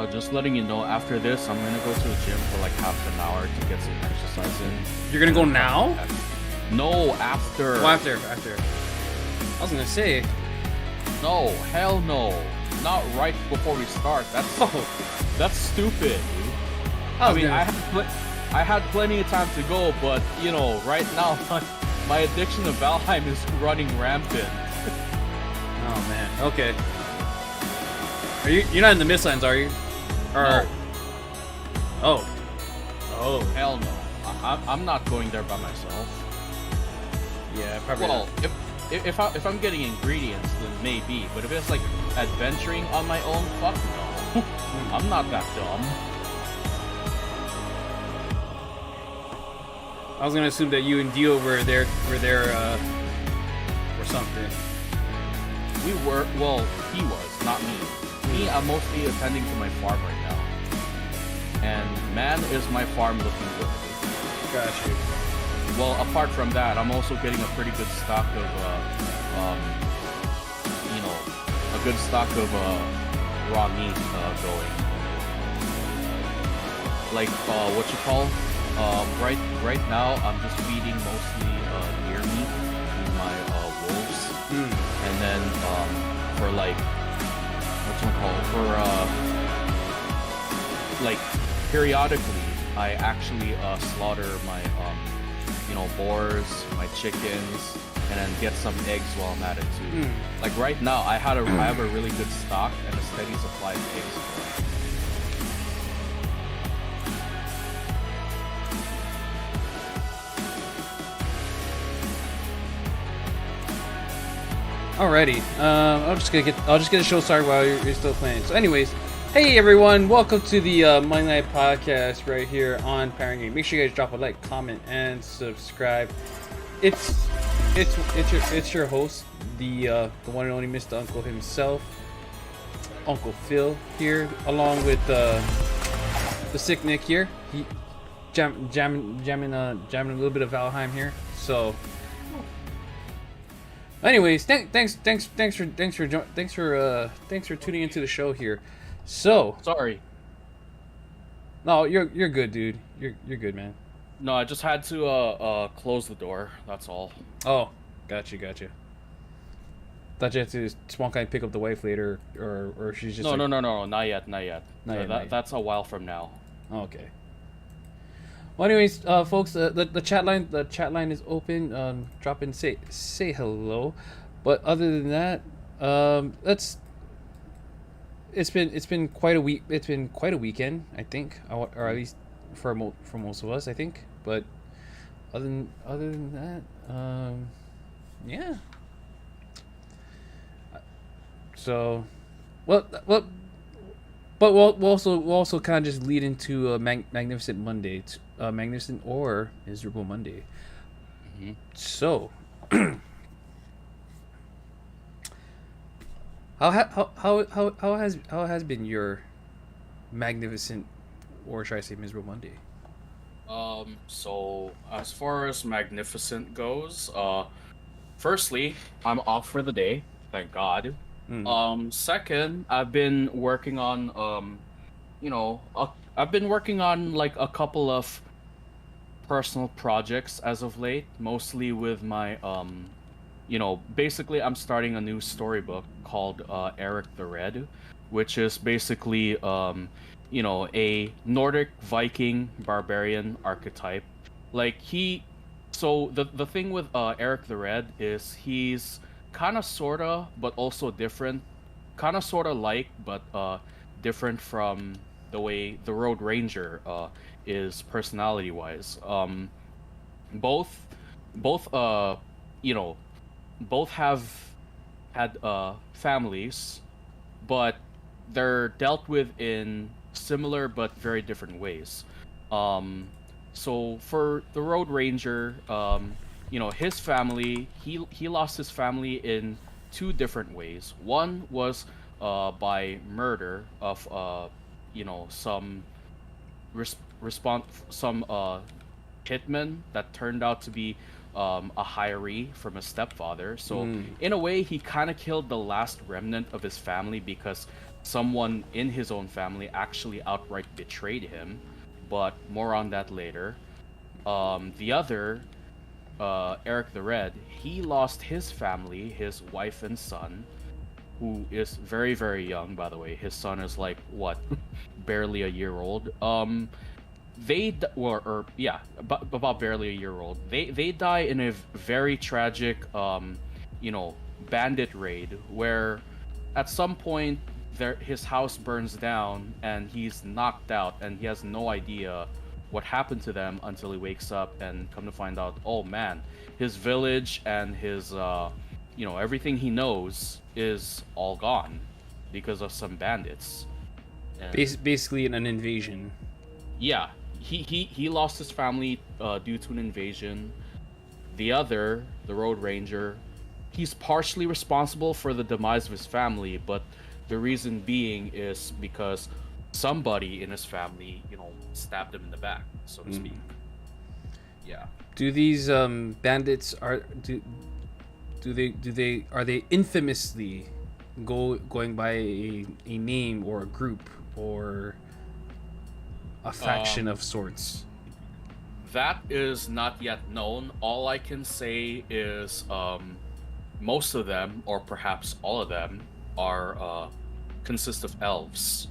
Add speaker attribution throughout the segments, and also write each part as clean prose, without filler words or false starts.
Speaker 1: just letting you know, after this, I'm gonna go to the gym for like half an hour to get some exercise in.
Speaker 2: You're gonna go now?
Speaker 1: No, after.
Speaker 2: Oh, after. I was gonna say.
Speaker 1: No, hell no. Not right before we start. That's stupid. I mean, I had plenty of time to go, but you know, right now my addiction to Valheim is running rampant.
Speaker 2: Oh man. Okay. You're not in the Midlands, are you? Or...
Speaker 1: No.
Speaker 2: Oh.
Speaker 1: Hell no. I'm not going there by myself.
Speaker 2: Yeah, probably.
Speaker 1: Well, if I'm getting ingredients, then maybe. But if it's like adventuring on my own, fuck no. I'm not that dumb.
Speaker 2: I was gonna assume that you and Dio were there or something.
Speaker 1: We were. Well, he was, not me. Me, I'm mostly attending to my farm right now. And man, is my farm looking good.
Speaker 2: Got you.
Speaker 1: Well, apart from that, I'm also getting a pretty good stock of, a good stock of raw meat going. Like what you call? Right now, I'm just feeding mostly deer meat to my wolves, and then for like like periodically, I actually slaughter my boars, my chickens, and then get some eggs while I'm at it too. Like right now, I have a really good stock and a steady supply of eggs.
Speaker 2: Alrighty. I'll just get a show started while you're still playing. So, anyways, hey everyone, welcome to the Monday Night Podcast right here on Panoramic Gaming. Make sure you guys drop a like, comment, and subscribe. It's your host, the one and only Mr. Uncle himself, Uncle Phil here, along with the sick Nick here. He jamming a little bit of Valheim here. So. Anyways, thanks for tuning into the show here. So
Speaker 1: sorry.
Speaker 2: No, you're good, dude. You're good, man.
Speaker 1: No, I just had to close the door. That's all.
Speaker 2: Oh, gotcha. Thought you had to small kind pick up the wife later, or she's just
Speaker 1: no, not yet. That's a while from now.
Speaker 2: Okay. Well, anyways, folks, the chat line is open. Drop in, say hello. But other than that, it's been quite a week. It's been quite a weekend, I think, or at least for most of us, I think. But other than that, yeah. So, but we'll also kind of just lead into a magnificent Monday. Magnificent or miserable Monday.
Speaker 1: Mm-hmm.
Speaker 2: So, how has been your magnificent, or should I say miserable Monday?
Speaker 1: So as far as magnificent goes, firstly, I'm off for the day, thank God. Second, I've been working on I've been working on like a couple of personal projects as of late, mostly with my basically I'm starting a new storybook called Eric the Red, which is basically a Nordic Viking barbarian archetype. Like the thing with Eric the Red is he's kind of sorta but also different, kind of sorta like but different from the way the Road Ranger is personality wise. Both have had families, but they're dealt with in similar but very different ways. So for the Road Ranger, his family, he lost his family in two different ways. One was by murder of some hitman that turned out to be a hiree from a stepfather. So in a way, he kind of killed the last remnant of his family because someone in his own family actually outright betrayed him, but more on that later. The other, Eric the Red, he lost his family, his wife and son, who is very, very young, by the way. His son is like, what, barely a year old. About barely a year old. They die in a very tragic, bandit raid where at some point his house burns down and he's knocked out and he has no idea what happened to them until he wakes up and come to find out, oh man, his village and his everything he knows is all gone because of some bandits. And
Speaker 2: Basically, an invasion.
Speaker 1: yeah, he lost his family due to an invasion. The other, the Road Ranger, he's partially responsible for the demise of his family, but the reason being is because somebody in his family, stabbed him in the back, so to speak. Yeah.
Speaker 2: Do these bandits are they infamously going by a name or a group or a faction of sorts?
Speaker 1: That is not yet known. All I can say is most of them, or perhaps all of them, are consist of elves.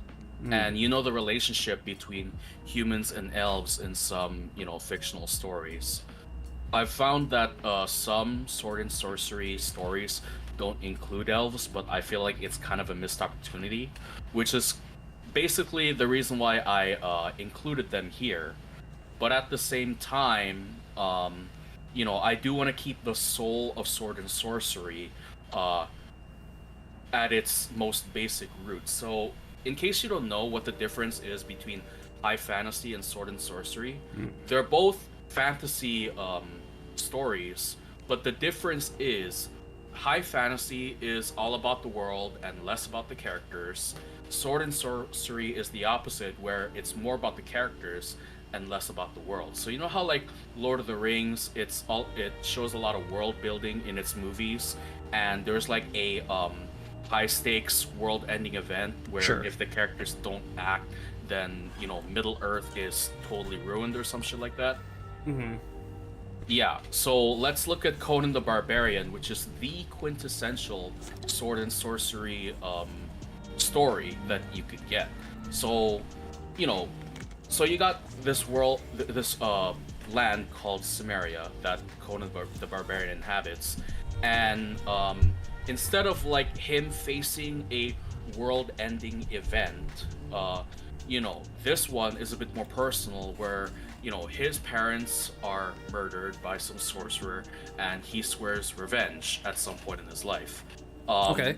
Speaker 1: And the relationship between humans and elves in some, fictional stories. I've found that some sword and sorcery stories don't include elves, but I feel like it's kind of a missed opportunity, which is basically the reason why I included them here. But at the same time, I do want to keep the soul of sword and sorcery at its most basic roots. So, in case you don't know what the difference is between high fantasy and sword and sorcery, they're both fantasy stories, but the difference is high fantasy is all about the world and less about the characters. Sword and sorcery is the opposite, where it's more about the characters and less about the world. So you know how like Lord of the Rings, it shows a lot of world building in its movies, and there's like a high stakes world ending event where if the characters don't act, then Middle Earth is totally ruined or some shit like that. Yeah, so let's look at Conan the Barbarian, which is the quintessential sword and sorcery story that you could get. So so you got this world, this land called Cimmeria that Conan the Barbarian inhabits, and instead of like him facing a world-ending event, this one is a bit more personal, where his parents are murdered by some sorcerer, and he swears revenge at some point in his life.
Speaker 2: Okay.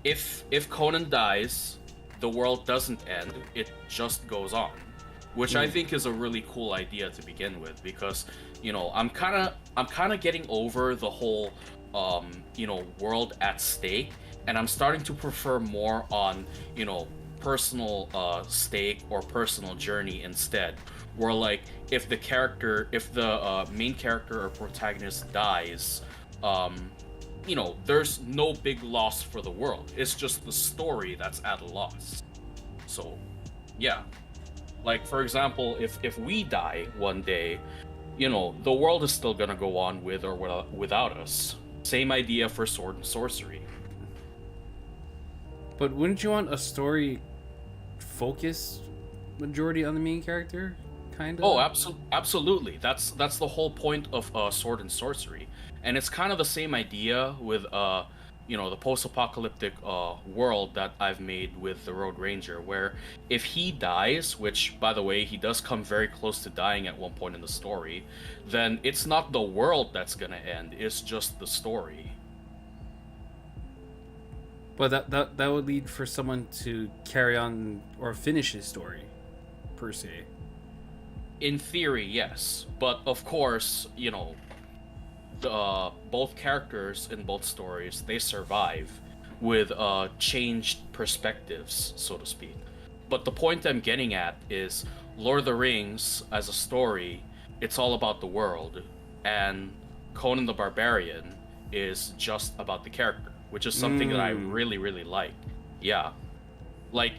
Speaker 1: If Conan dies, the world doesn't end; it just goes on, which I think is a really cool idea to begin with, because I'm kind of getting over the whole world at stake, and I'm starting to prefer more on personal stake or personal journey instead, where like if the main character or protagonist dies, there's no big loss for the world. It's just the story that's at a loss. So yeah, like for example, if we die one day, the world is still gonna go on with or without us. Same idea for sword and sorcery.
Speaker 2: But wouldn't you want a story focus majority on the main character, kind of?
Speaker 1: Oh, absolutely. That's the whole point of sword and sorcery, and it's kind of the same idea with the post-apocalyptic world that I've made with the Road Ranger, where if he dies, which by the way he does come very close to dying at one point in the story, then it's not the world that's gonna end. It's just the story.
Speaker 2: But that would lead for someone to carry on or finish his story, per se.
Speaker 1: In theory, yes, but of course, both characters in both stories, they survive with changed perspectives, so to speak. But the point I'm getting at is Lord of the Rings as a story, it's all about the world, and Conan the Barbarian is just about the character, which is something that I really, really like. Yeah. Like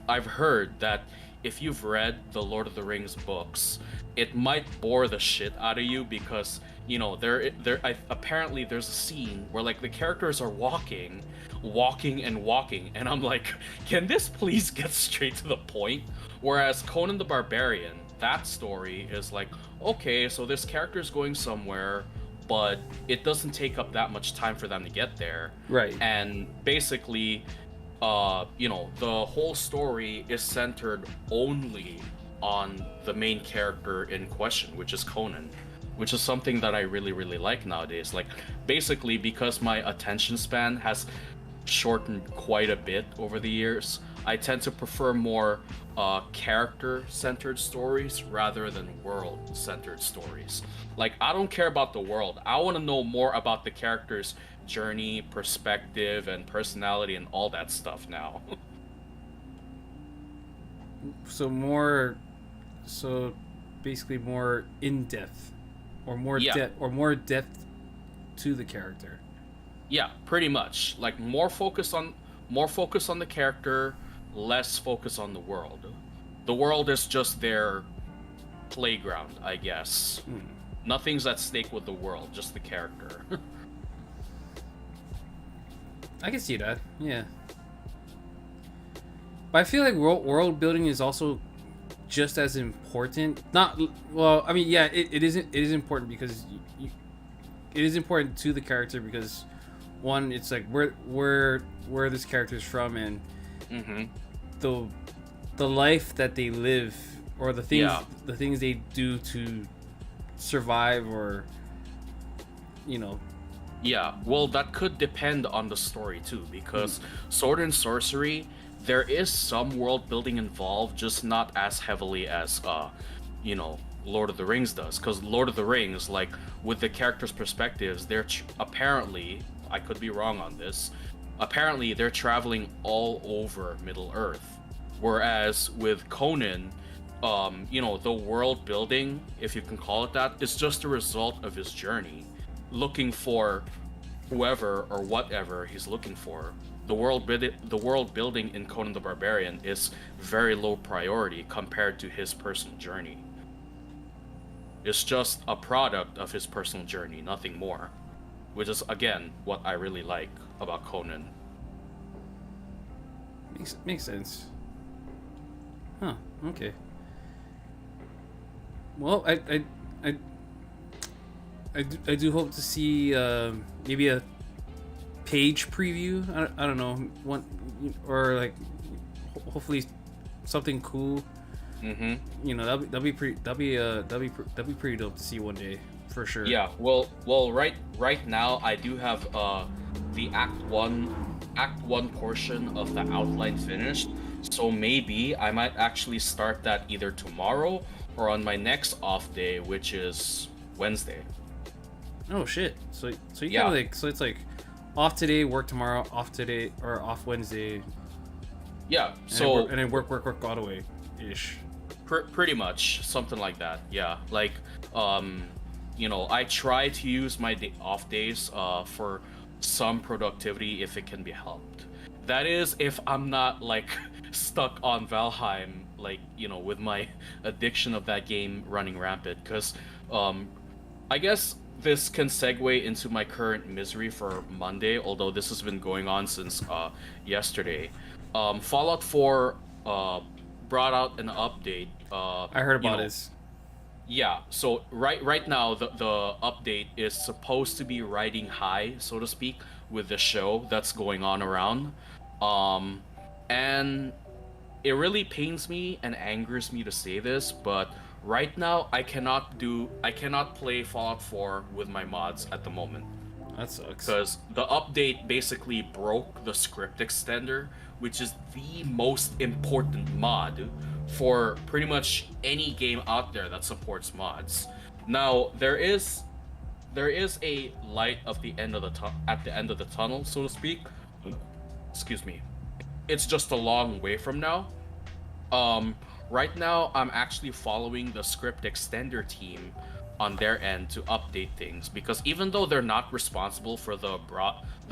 Speaker 1: I've heard that if you've read the Lord of the Rings books, it might bore the shit out of you because apparently there's a scene where like the characters are walking, and I'm like, can this please get straight to the point? Whereas Conan the Barbarian, that story is like, okay, so this character's going somewhere, but it doesn't take up that much time for them to get there.
Speaker 2: Right.
Speaker 1: And basically, the whole story is centered only on the main character in question, which is Conan, which is something that I really, really like nowadays. Like, basically, because my attention span has shortened quite a bit over the years, I tend to prefer more character-centered stories rather than world-centered stories. Like, I don't care about the world. I want to know more about the character's journey, perspective, and personality, and all that stuff now.
Speaker 2: So basically more in depth, or more
Speaker 1: Yeah.
Speaker 2: depth to the character.
Speaker 1: Yeah, pretty much. Like more focus on the character, less focus on the world. The world is just their playground, I guess. Nothing's at stake with the world, just the character.
Speaker 2: I can see that. Yeah. But I feel like world building is also just as important. Not well. I mean, yeah, it is important because it is important to the character because one, it's like where this character is from and the life that they live or the things they do to survive or
Speaker 1: Yeah, well, that could depend on the story too, because Sword and Sorcery, there is some world building involved, just not as heavily as, Lord of the Rings does. Because Lord of the Rings, like, with the characters' perspectives, they're apparently, I could be wrong on this, apparently they're traveling all over Middle Earth. Whereas with Conan, the world building, if you can call it that, is just a result of his journey, looking for whoever or whatever he's looking for. The world building in Conan the Barbarian is very low priority compared to his personal journey. It's just a product of his personal journey, nothing more. Which is, again, what I really like about Conan.
Speaker 2: Makes sense. Huh, okay. Well, I do hope to see maybe a page preview. I don't know, one or like hopefully something cool. That'll be pretty dope to see one day for sure.
Speaker 1: Yeah. Well, right now I do have the Act 1 portion of the outline finished. So maybe I might actually start that either tomorrow or on my next off day, which is Wednesday.
Speaker 2: Oh shit! So you
Speaker 1: Yeah.
Speaker 2: gotta so it's like off today, work tomorrow, off today or off Wednesday.
Speaker 1: Yeah.
Speaker 2: And then work all the way ish.
Speaker 1: Pretty much something like that. Yeah. Like I try to use my off days for some productivity if it can be helped. That is if I'm not like stuck on Valheim, like with my addiction of that game running rampant. Because I guess this can segue into my current misery for Monday, although this has been going on since yesterday. Fallout 4 brought out an update.
Speaker 2: I heard about this.
Speaker 1: Yeah, so right now the update is supposed to be riding high, so to speak, with the show that's going on around. And it really pains me and angers me to say this, but right now I cannot play Fallout 4 with my mods at the moment.
Speaker 2: That sucks.
Speaker 1: Because the update basically broke the script extender, which is the most important mod for pretty much any game out there that supports mods. Now there is a light at the end of the tunnel, so to speak. Excuse me. It's just a long way from now. Right now I'm actually following the script extender team on their end to update things, because even though they're not responsible for the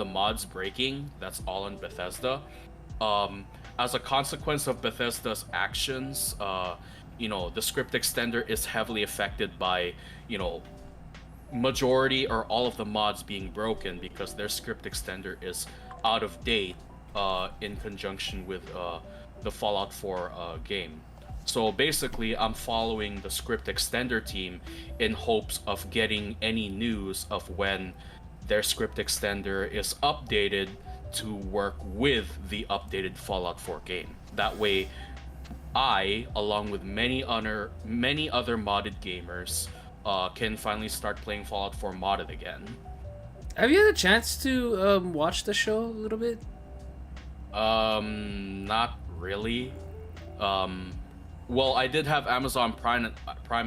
Speaker 1: mods breaking, that's all in Bethesda. as a consequence of Bethesda's actions, the script extender is heavily affected by, majority or all of the mods being broken because their script extender is out of date in conjunction with the Fallout 4 game. So basically, I'm following the script extender team in hopes of getting any news of when their script extender is updated to work with the updated Fallout 4 game. That way, I, along with many other modded gamers, can finally start playing Fallout 4 modded again.
Speaker 2: Have you had a chance to watch the show a little bit?
Speaker 1: Not really. Well, I did have Amazon Prime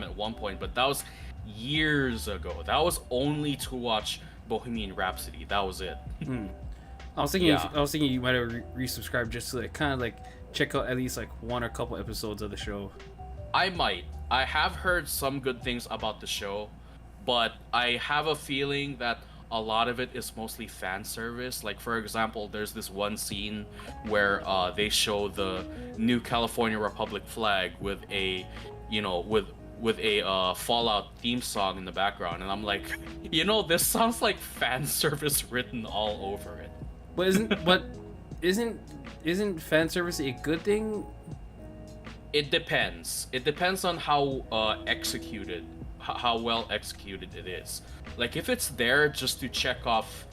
Speaker 1: at one point, but that was years ago. That was only to watch Bohemian Rhapsody. That was it.
Speaker 2: I was thinking you might have resubscribed just to kind of check out at least one or couple episodes of the show.
Speaker 1: I might. I have heard some good things about the show, but I have a feeling that a lot of it is mostly fan service. Like, for example, there's this one scene where they show the new California Republic flag with a, with a Fallout theme song in the background, and I'm like, this sounds like fan service written all over it.
Speaker 2: But isn't fan service a good thing?
Speaker 1: It depends. It depends on how well executed it is. Like, if it's there just to check off,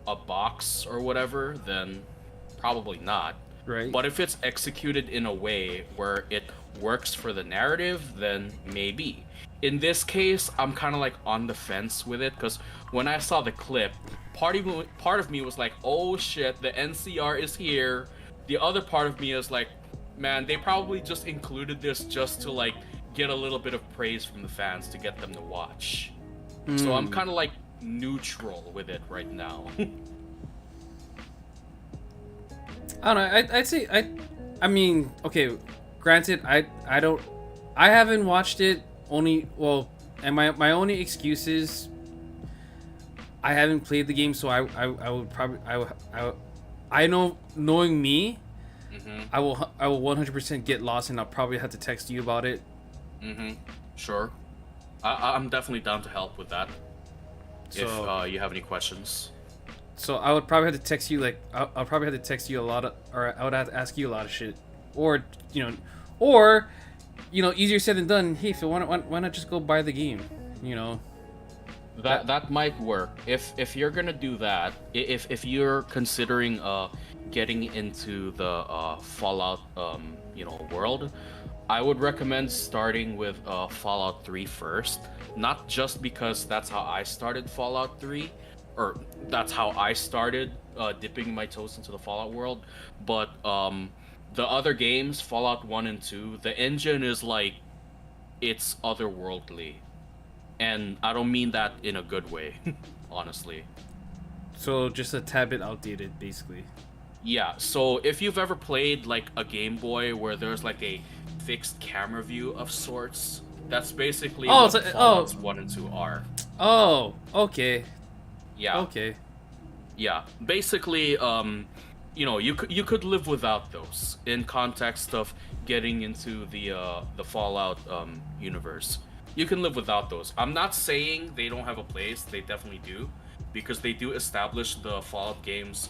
Speaker 1: a box or whatever, then probably not.
Speaker 2: Right.
Speaker 1: But if it's executed in a way where it works for the narrative, then maybe. In this case, I'm kind of on the fence with it, because when I saw the clip, part of me was like, oh shit, the NCR is here. The other part of me is like, man, they probably just included this just to get a little bit of praise from the fans to get them to watch. So I'm kind of neutral with it right now.
Speaker 2: I don't know. I'd say I mean, okay. Granted, I haven't watched it. And my only excuse is I haven't played the game, so I would probably I know, knowing me, I will 100% get lost, and I'll probably have to text you about it.
Speaker 1: Sure. I'm definitely down to help with that. So, if you have any questions.
Speaker 2: So I would probably have to text you I'll probably have to text you a lot of, or I would have to ask you a lot of shit, or easier said than done. Hey, Phil, why not just go buy the game?
Speaker 1: That might work if you're gonna do that. If you're considering getting into the Fallout world, I would recommend starting with Fallout 3 first. Not just because that's how I started Fallout 3, or that's how I started dipping my toes into the Fallout world, but the other games, Fallout 1 and 2, the engine is it's otherworldly. And I don't mean that in a good way, honestly.
Speaker 2: So just a tad bit outdated, basically.
Speaker 1: Yeah, so if you've ever played a Game Boy where there's a fixed camera view of sorts, that's basically what Fallouts 1 and 2 are.
Speaker 2: Oh, okay.
Speaker 1: Yeah.
Speaker 2: Okay.
Speaker 1: Yeah, basically, you could live without those in context of getting into the Fallout universe. You can live without those. I'm not saying they don't have a place. They definitely do, because they do establish the Fallout games,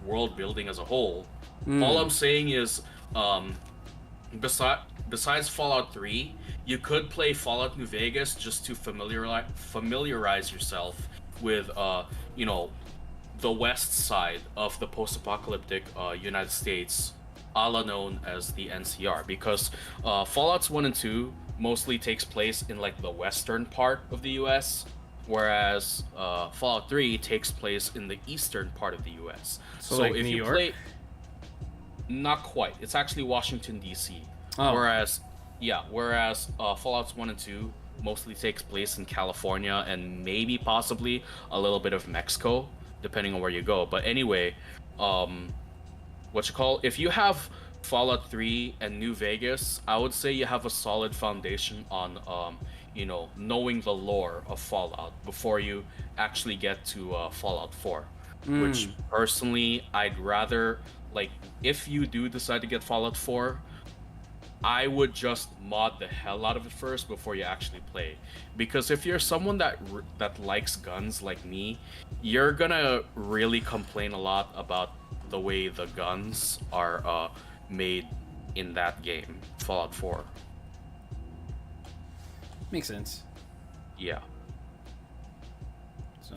Speaker 1: world building as a whole. All I'm saying is, besides Fallout 3, you could play Fallout New Vegas just to familiarize yourself with, the west side of the post-apocalyptic United States, a la known as the NCR, because Fallouts 1 and 2 mostly takes place in the western part of the US, whereas Fallout 3 takes place in the eastern part of the US.
Speaker 2: So if
Speaker 1: New
Speaker 2: you
Speaker 1: York? Play, not quite. It's actually Washington DC.
Speaker 2: Oh.
Speaker 1: Whereas Fallouts 1 and 2 mostly takes place in California and maybe possibly a little bit of Mexico, depending on where you go. But anyway, if you have Fallout 3 and New Vegas, I would say you have a solid foundation on knowing the lore of Fallout before you actually get to Fallout 4. Which personally I'd rather like if you do decide to get Fallout 4, I would just mod the hell out of it first before you actually play, because if you're someone that likes guns like me, you're gonna really complain a lot about the way the guns are made in that game, Fallout 4.
Speaker 2: Makes sense.
Speaker 1: Yeah.
Speaker 2: So,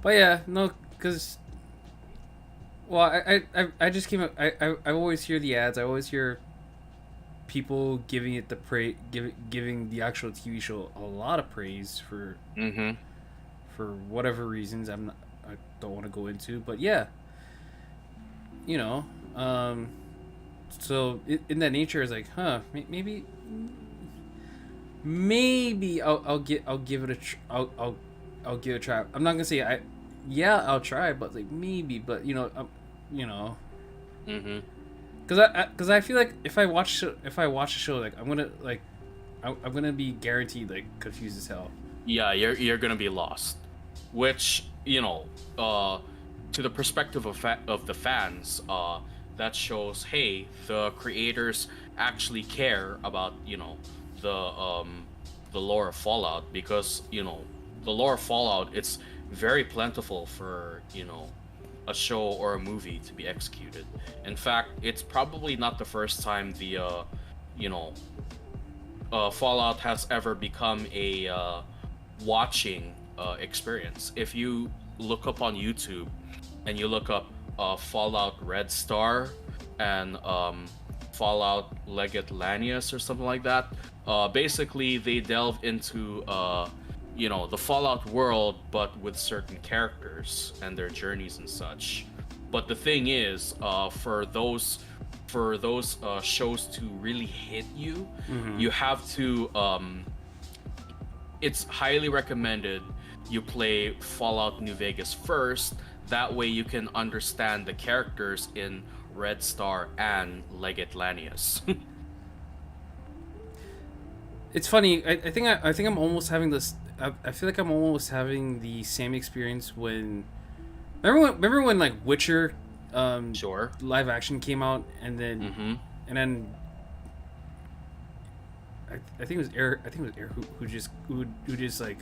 Speaker 2: but yeah, no, because well, I just came up. I always hear the ads. I always hear people giving it the giving the actual TV show a lot of praise for for whatever reasons I don't want to go into, but yeah, you know, so in that nature is like, maybe I'll give it I'll give it a try. I'm not gonna say I'll try, but like maybe, but you know. Because I feel like if I watch the show, like I'm gonna be guaranteed like confused as hell.
Speaker 1: Yeah, you're gonna be lost, which to the perspective of the fans, that shows, hey, the creators actually care about the lore of Fallout, because the lore of Fallout, it's very plentiful for a show or a movie to be executed. In fact, it's probably not the first time the Fallout has ever become a watching experience. If you look up on YouTube and you look up Fallout Red Star and Fallout Legate Lanius or something like that, basically they delve into the Fallout world, but with certain characters and their journeys and such. But the thing is, for those shows to really hit you, you have to. It's highly recommended you play Fallout New Vegas first. That way, you can understand the characters in Red Star and Legate Lanius.
Speaker 2: It's funny. I think I'm almost having this. I feel like I'm almost having the same experience when. Remember when like Witcher,
Speaker 1: Sure.
Speaker 2: live action came out, and then I think it was Air. I think it was Air who just like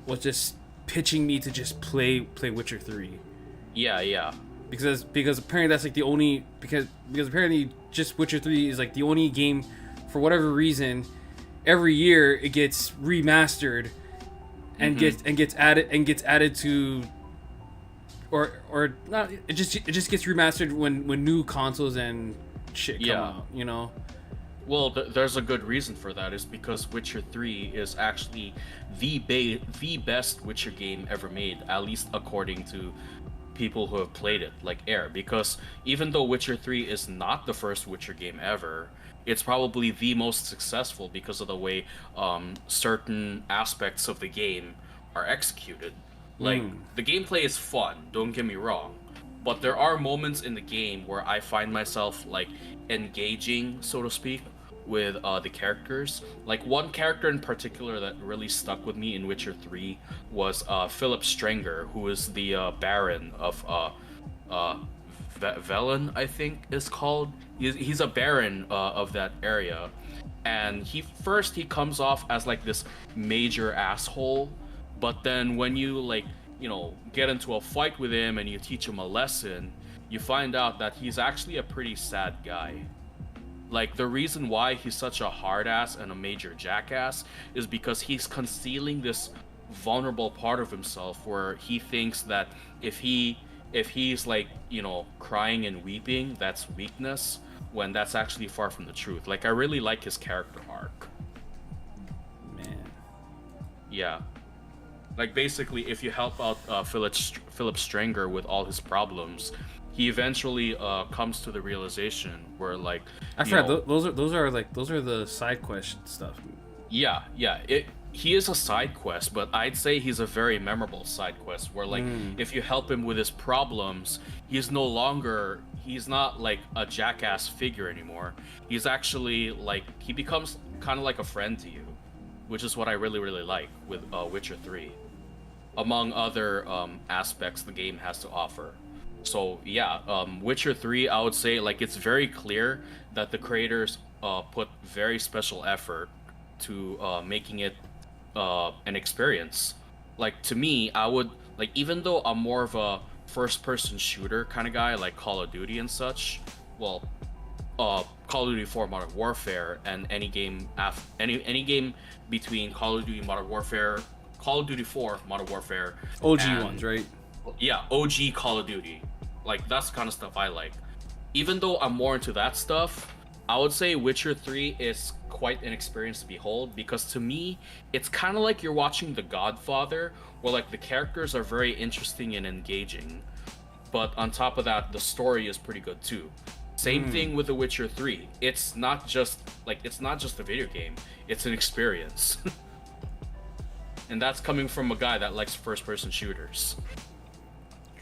Speaker 2: was just pitching me to just play Witcher 3.
Speaker 1: Yeah.
Speaker 2: Because apparently that's like the only because apparently just Witcher 3 is like the only game, for whatever reason, every year it gets remastered and gets added to or not, it just gets remastered when new consoles and shit come out.
Speaker 1: Well, there's a good reason for that. Is because Witcher 3 is actually the best Witcher game ever made, at least according to people who have played it, like Air. Because even though Witcher 3 is not the first Witcher game ever, it's probably the most successful because of the way certain aspects of the game are executed. Like, the gameplay is fun, don't get me wrong, but there are moments in the game where I find myself like engaging, so to speak, with the characters. Like, one character in particular that really stuck with me in Witcher 3 was Philip Strenger, who is the Baron of Velen, I think is called. He's a Baron of that area, and he comes off as like this major asshole, but then when you get into a fight with him and you teach him a lesson, you find out that he's actually a pretty sad guy. Like, the reason why he's such a hard ass and a major jackass is because he's concealing this vulnerable part of himself where he thinks that if he's like, crying and weeping, that's weakness, when that's actually far from the truth. Like, I really like his character arc.
Speaker 2: Man.
Speaker 1: Yeah. Like, basically, if you help out Philip Strenger with all his problems, he eventually comes to the realization where, like,
Speaker 2: I forgot, those are the side quest stuff.
Speaker 1: Yeah. He is a side quest, but I'd say he's a very memorable side quest where, like, if you help him with his problems, he's not like a jackass figure anymore. He's actually like, he becomes kind of like a friend to you, which is what I really, really like with Witcher 3, among other aspects the game has to offer. So yeah, Witcher 3, I would say like it's very clear that the creators put very special effort to making it an experience. Like to me, I would like even though I'm more of a first person shooter kind of guy, like Call of Duty and such. Well, Call of Duty 4 Modern Warfare and any game between Call of Duty Modern Warfare, Call of Duty 4 Modern Warfare,
Speaker 2: OG ones,
Speaker 1: and
Speaker 2: right?
Speaker 1: yeah, OG Call of Duty. Like that's the kind of stuff I like. Even though I'm more into that stuff, I would say Witcher 3 is quite an experience to behold because to me, it's kind of like you're watching The Godfather, where like the characters are very interesting and engaging. But on top of that, the story is pretty good too. Same thing with The Witcher 3. It's not just a video game, it's an experience. And that's coming from a guy that likes first person shooters.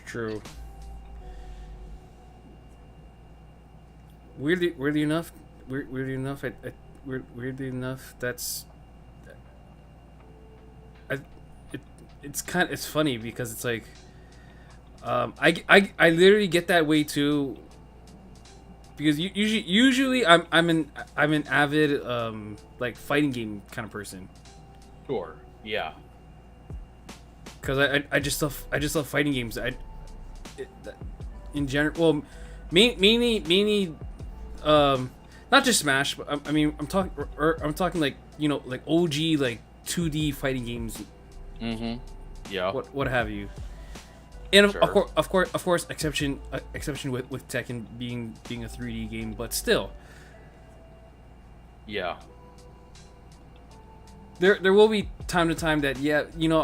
Speaker 2: True. Weirdly enough, weirdly enough, that's, I, it, it's funny because it's like, I literally get that way too. Because usually I'm an avid like fighting game kind of person.
Speaker 1: Sure. Yeah.
Speaker 2: Because I just love fighting games. In general, well, mainly not just Smash, but I mean I'm talking like, you know, like OG like 2D fighting games,
Speaker 1: Mm-hmm. Yeah.
Speaker 2: what have you. And
Speaker 1: Sure.
Speaker 2: of course, exception with Tekken being a 3D game, but still,
Speaker 1: Yeah.
Speaker 2: there will be time to time that, yeah, you know,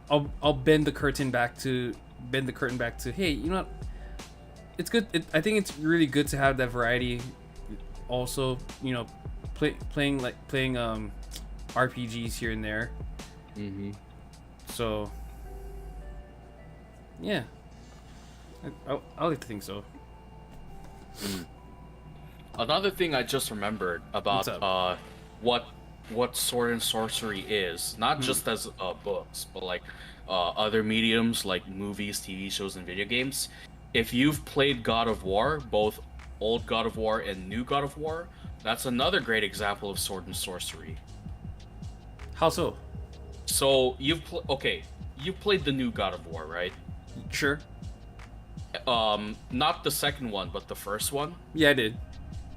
Speaker 2: I'll bend the curtain back to hey, you know what, it's good. I think it's really good to have that variety. Also, you know, playing RPGs here and there.
Speaker 1: Mm-hmm.
Speaker 2: So yeah, I like to think so.
Speaker 1: Another thing I just remembered about
Speaker 2: What's up?
Speaker 1: what Sword and Sorcery is, not just as books, but like other mediums like movies, TV shows, and video games. If you've played God of War, both old God of War and new God of War, that's another great example of Sword and Sorcery.
Speaker 2: How so?
Speaker 1: So okay, you've played the new God of War, right?
Speaker 2: Sure.
Speaker 1: Not the second one, but the first one.
Speaker 2: Yeah, I did.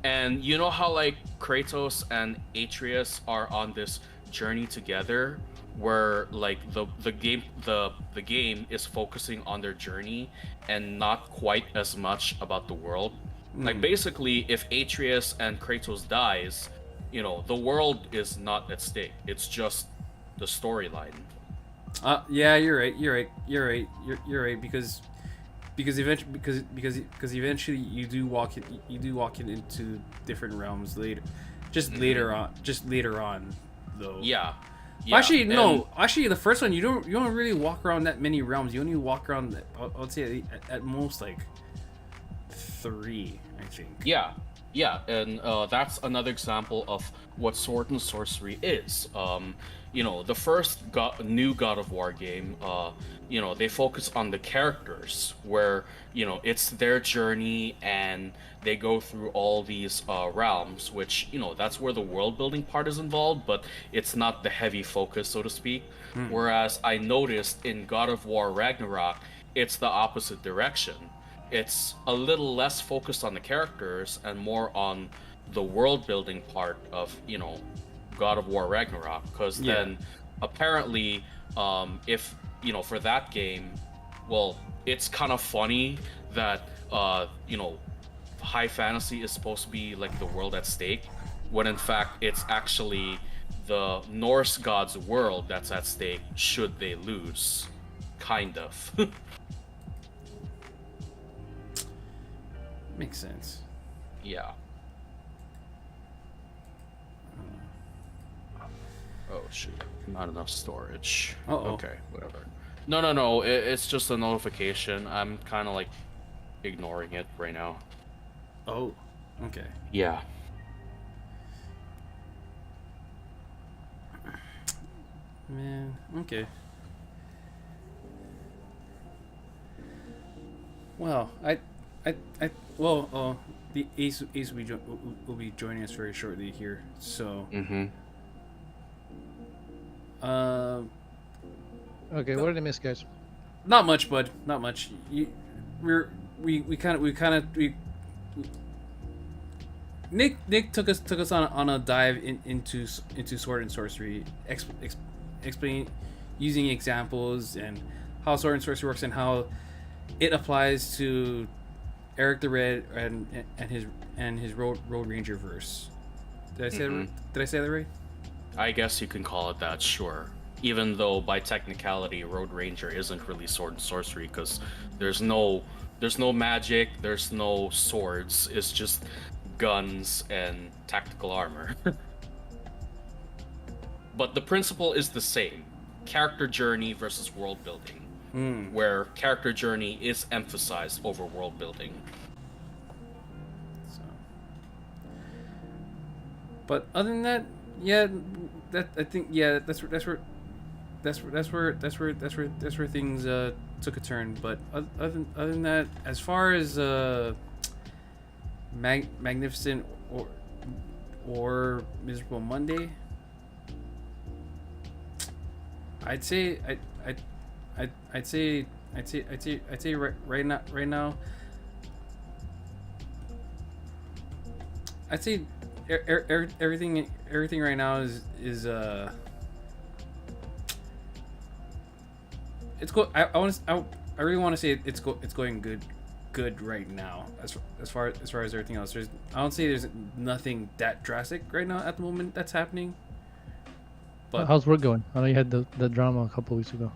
Speaker 1: And you know how like Kratos and Atreus are on this journey together, where like the game is focusing on their journey and not quite as much about the world. Like basically, if Atreus and Kratos dies, you know the world is not at stake. It's just the storyline.
Speaker 2: Yeah, you're right. You're right because eventually you do walk into different realms later, just later on, though.
Speaker 1: Yeah,
Speaker 2: Well,
Speaker 1: yeah.
Speaker 2: actually, no.
Speaker 1: And
Speaker 2: Actually, the first one you don't really walk around that many realms. You only walk around, I would say at most like 3, I think.
Speaker 1: yeah, yeah, and that's another example of what Sword and Sorcery is. You know, the first new God of War game, you know, they focus on the characters, where you know it's their journey and they go through all these realms, which you know that's where the world building part is involved, but it's not the heavy focus, so to speak. Whereas I noticed in God of War Ragnarok, it's the opposite direction. It's a little less focused on the characters and more on the world building part of, you know, God of War Ragnarok. Because
Speaker 2: Yeah.
Speaker 1: then apparently, if you know, for that game, well, it's kind of funny that you know, high fantasy is supposed to be like the world at stake, when in fact it's actually the Norse gods' world that's at stake should they lose, kind of.
Speaker 2: Makes sense.
Speaker 1: Yeah. Oh shoot, not enough storage.
Speaker 2: Uh-oh.
Speaker 1: Okay, whatever. No. It's just a notification. I'm kind of like ignoring it right now.
Speaker 2: Oh, okay.
Speaker 1: Yeah.
Speaker 2: Man, okay. Well, the Ace will be joining us very shortly here. So,
Speaker 1: Mm-hmm.
Speaker 3: Okay, what did I miss, guys?
Speaker 2: not much, bud. Not much. We kind of Nick took us on a dive into sword and sorcery, explaining using examples and how sword and sorcery works and how it applies to Eric the Red and his Road Ranger verse. Did I say did I say that right?
Speaker 1: I guess you can call it that, sure. Even though by technicality, Road Ranger isn't really sword and sorcery because there's no magic, there's no swords. It's just guns and tactical armor. But the principle is the same: character journey versus world building, where character journey is emphasized over world building.
Speaker 2: So, but other than that, yeah, that I think that's where things took a turn. But other than that, as far as magnificent or miserable Monday, I'd say right now. I'd say everything right now is it's go. I really want to say it's going good right now as far as everything else. I don't say there's nothing that drastic right now at the moment that's happening. But
Speaker 3: how's work going? I know you had the drama a couple weeks ago.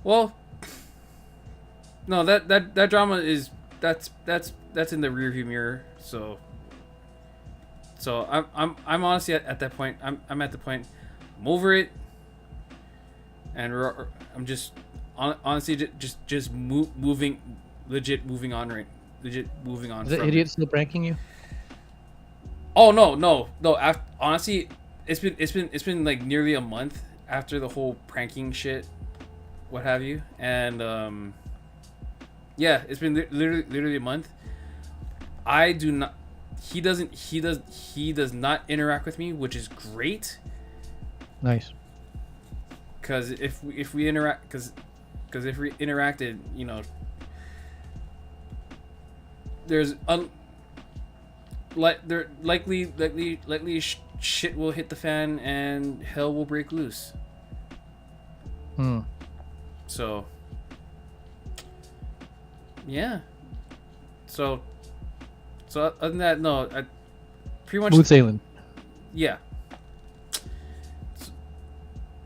Speaker 2: Well, no, that drama is that's in the rearview mirror. So I'm honestly at that point. I'm at the point. I'm over it, and I'm just honestly just moving on.
Speaker 3: Is that idiot still pranking you?
Speaker 2: Oh no. Honestly, it's been like nearly a month after the whole pranking shit, what have you, and yeah, it's been literally a month. I do not. He does not interact with me, which is great.
Speaker 3: Nice.
Speaker 2: Because if we interact, because if we interacted, you know, there's likely shit will hit the fan and hell will break loose. So yeah. So other than that, no, I pretty much
Speaker 3: Smooth sailing.
Speaker 2: Yeah.